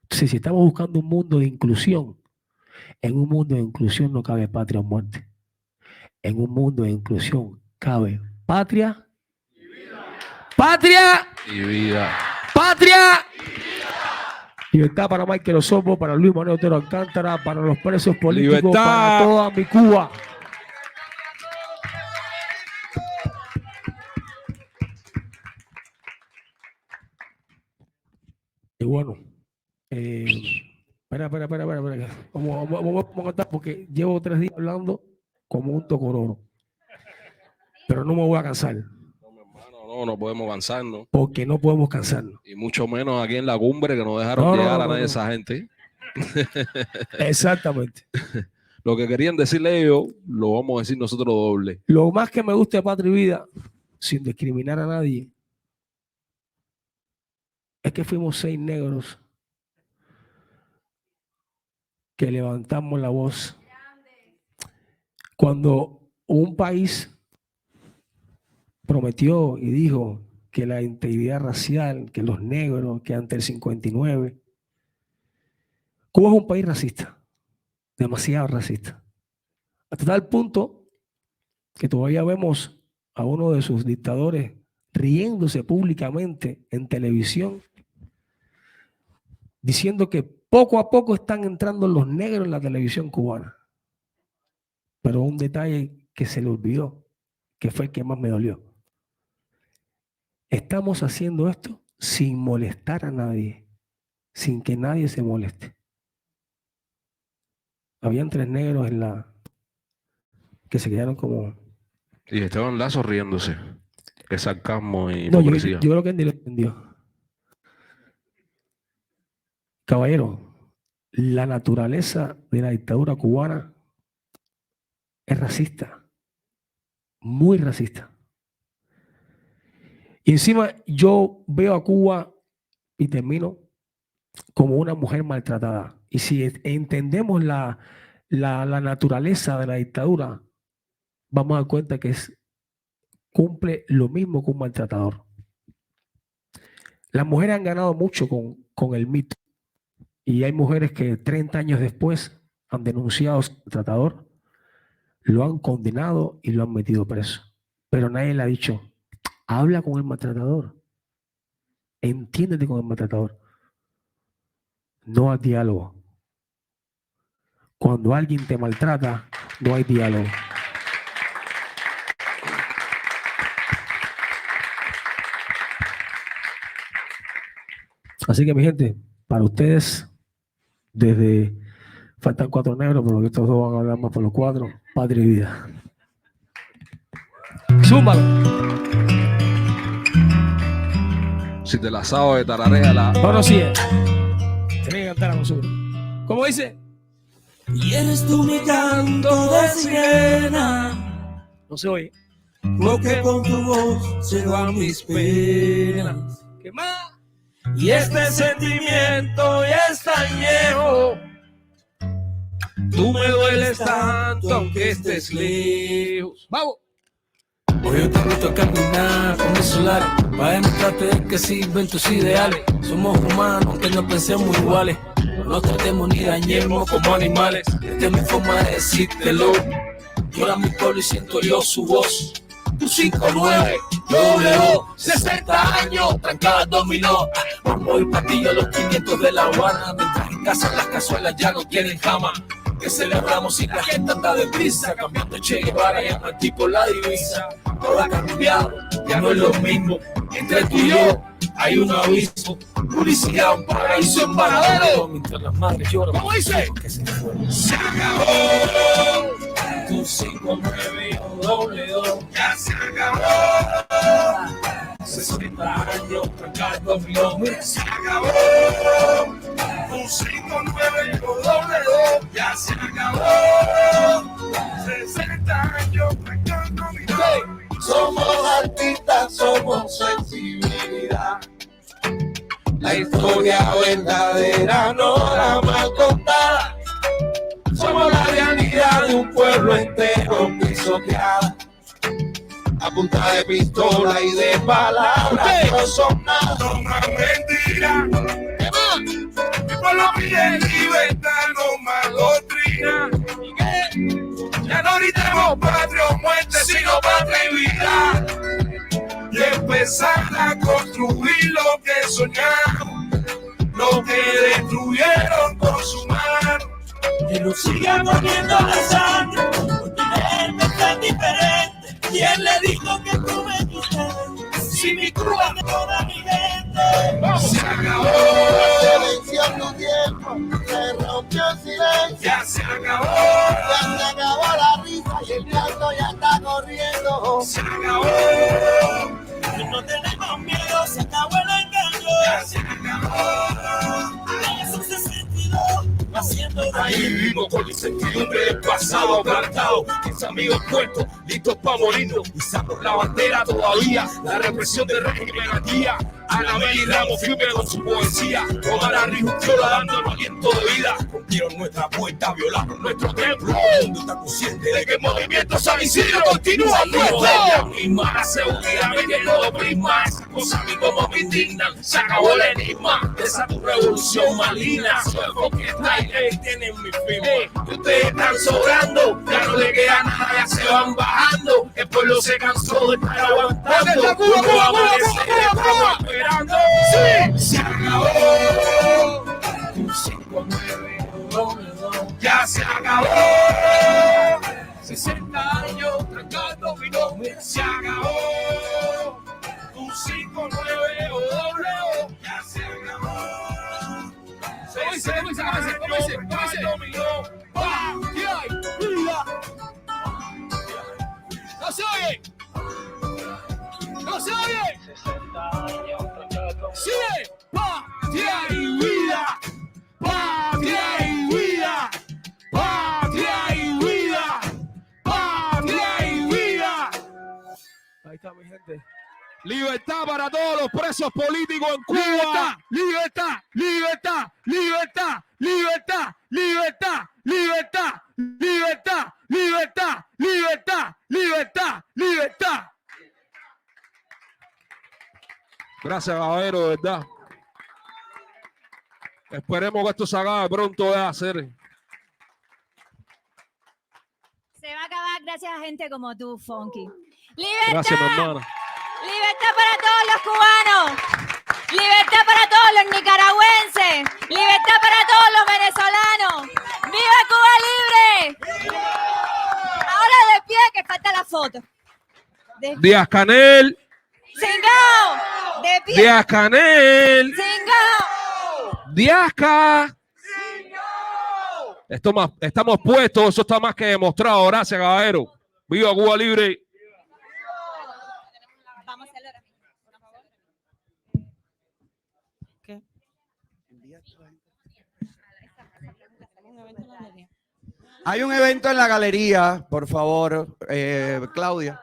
Entonces, si estamos buscando un mundo de inclusión, en un mundo de inclusión no cabe patria o muerte. En un mundo de inclusión cabe patria, patria y vida. Patria. Libertad para Michael Osorbo, para Luis Manuel Otero Alcántara, para los presos políticos, Libertad. para toda mi Cuba. Y bueno, espera. Vamos a contar porque llevo 3 días hablando como un tocororo. Pero no me voy a cansar. No podemos cansarnos. Porque no podemos cansarnos. Y mucho menos aquí en la cumbre que no dejaron llegar a nadie de esa gente. Exactamente. Lo que querían decirle ellos, lo vamos a decir nosotros doble. Lo más que me gusta de Patria y Vida, sin discriminar a nadie, es que fuimos 6 negros que levantamos la voz cuando un país prometió y dijo que la integridad racial, que los negros, que ante el 59. Cuba es un país racista, demasiado racista, hasta tal punto que todavía vemos a uno de sus dictadores riéndose públicamente en televisión, diciendo que poco a poco están entrando los negros en la televisión cubana. Pero un detalle que se le olvidó, que fue el que más me dolió. Estamos haciendo esto sin molestar a nadie, sin que nadie se moleste. Habían 3 negros en la que se quedaron como... Y Esteban Lazo riéndose. Es sarcasmo y No, yo hipocresía. creo que él ni lo entendió. Caballero, la naturaleza de la dictadura cubana es racista, muy racista. Y encima yo veo a Cuba, y termino, como una mujer maltratada. Y si entendemos la naturaleza de la dictadura, vamos a dar cuenta que cumple lo mismo que un maltratador. Las mujeres han ganado mucho con el mito. Y hay mujeres que 30 años después han denunciado a su maltratador, lo han condenado y lo han metido preso. Pero nadie le ha dicho, habla con el maltratador, entiéndete con el maltratador. No hay diálogo. Cuando alguien te maltrata, no hay diálogo. Así que mi gente, para ustedes, faltan 4 negros, pero estos 2 van a hablar más por los 4, Patria y Vida. Súmalo. Si te la sabes, tararea la... No, sí es. Tiene que cantar a nosotros. ¿Cómo dice? Y eres tú mi canto de sirena, No se oye. porque con tu voz se van mis penas. ¿Qué más? Y este sentimiento ya es tan viejo, tú me dueles tanto aunque estés lejos. ¡Vamos! Hoy yo te invito a caminar con mi solar para demostrarte que sirven tus ideales. Somos humanos aunque no pensemos iguales, no nos tratemos ni dañemos como animales. Esta es mi forma de decírtelo. Llora mi pueblo y siento yo su voz. Tu 59, yo 60 años, trancada dominó. Vamos y patillo los 500 de La Habana, mientras en casa las cazuelas ya no tienen jama. Que celebramos si la gente anda deprisa, cambiando Che Guevara y a Martí por la divisa. Todo ha cambiado, ya no es lo mismo. Entre tú y yo hay un abismo, publicidad, un paraíso en Varadero. Mientras las madres lloran, ¿cómo dice? Que se acabó. Tu un 5-9 y un doble 2. Ya se acabó. 60 años trancando milón. Se acabó. Un 5-9 y un doble 2. Ya se acabó. 60 años trancando milón. Somos artistas, somos sensibilidad. La historia verdadera no la mal contada. Somos la realidad de un pueblo entero pisoteada. A punta de pistola y de palabras no son nada. Son más mentiras. ¿Qué más? Mi pueblo pide libertad, no más doctrina. ¿Y qué? Ya no gritemos patria o muerte, sino patria y vida. Y empezar a construir lo que soñamos, lo que destruyeron con su mano. Que nos sigan poniendo la sangre, porque leerme tan diferente. ¿Quién le dijo que tú me quitaste? Si mi Cuba es toda mi gente. Se acabó la silencio tu tiempo, se rompió el silencio. Ya se acabó. Ya se acabó la risa y el llanto ya está corriendo. Se acabó. No tenemos miedo, se acabó el engaño. Ya se acabó. En esos 62, haciendo ahí vivimos con la incertidumbre del pasado plantado. Mis amigos puestos, listos para morirnos. Izamos la bandera todavía, la represión del régimen aquí. Anabel y Ramos firme con su poesía. Tomar a Rijustiola dándonos aliento de vida. Rompieron nuestra puerta, violaron nuestro templo. El mundo está consciente de que el movimiento San-Isidro continúa nuestro. La misma la seguridad me llenó de prisma. Esas cosas a mí como me indignan. Se acabó el enigma de esa tu revolución maligna. Soy porque está y tienen mi firma. Que ustedes están sobrando, ya no le queda nada, ya se van bajando. El pueblo se cansó de estar aguantando. ¿Cómo vamos a decir? Estamos esperando. Sí, se acabó. Un 5-9, ya se acabó. 60 años trancando mi nombre. Se acabó. Un 5-9 o doble O. Ya se acabó. 60 años trancando mi nombre. ¡No se oye! ¡No se oye! ¡Sigue! ¡Patria y vida! ¡Patria y vida! ¡Patria y vida! ¡Patria y vida! Ahí está mi gente. Libertad para todos los presos políticos en Cuba. Libertad, libertad, libertad, libertad, libertad, libertad, libertad, libertad, libertad, libertad, libertad. Gracias, caballero, de verdad. Esperemos que esto se acabe pronto de hacer. Se va a acabar gracias a gente como tú, Funky. ¡Libertad! Gracias, mi hermana. ¡Libertad para todos los cubanos! ¡Libertad para todos los nicaragüenses! ¡Libertad para todos los venezolanos! ¡Viva Cuba libre! Ahora de pie, que falta la foto. Díaz Canel. ¡Cingao! ¡De pie! Díaz Canel. ¡Cingao! Díazca. Estamos puestos, eso está más que demostrado. Gracias, caballero. Viva Cuba libre. Vamos a hacerlo ahora mismo, por favor. ¿Qué? Hay un evento en la galería, por favor, Claudia.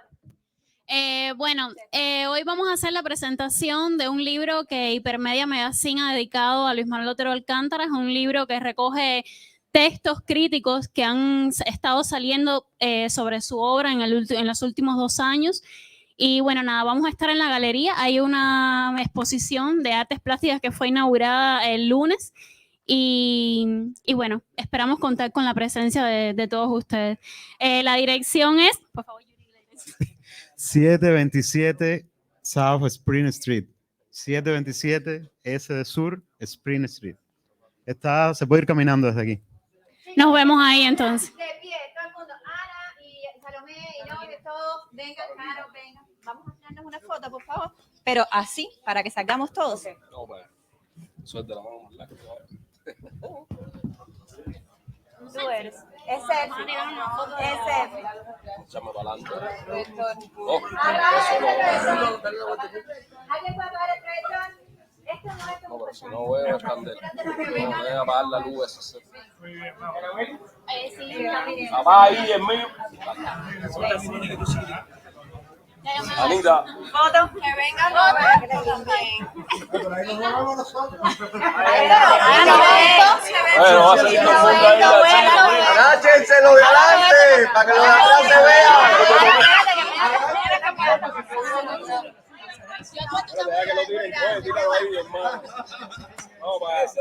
Hoy vamos a hacer la presentación de un libro que Hipermedia Magazine ha dedicado a Luis Manuel Otero Alcántara. Es un libro que recoge textos críticos que han estado saliendo sobre su obra en los últimos 2 años. Y bueno, nada, vamos a estar en la galería. Hay una exposición de artes plásticas que fue inaugurada el lunes. Y bueno, esperamos contar con la presencia de todos ustedes. La dirección es, por favor, 727 South Spring Street. 727 S de Sur, Spring Street. Se puede ir caminando desde aquí. nos vemos ahí entonces. De pie, todo el mundo. Ana y Salomé y yo, y todos. Venga, Caro, venga. Vamos a tirarnos una foto, por favor. Pero así, para que salgamos todos. No, suelta la mano más larga. Tú eres. Es selfie. Es selfie. Échame para adelante. ¿Alguien puede pagar el crédito? Esto no es No, pero si no veo, es candela. No, deja apagar la luz esa. Apaga ahí, el mío. Anita. Foto. Que vengan los Bueno, va a salir todo el mundo ahí. Agáchenselo de adelante para que los de atrás se vean. Deja que lo tiren, tíralo ahí, hermano. Vamos para allá.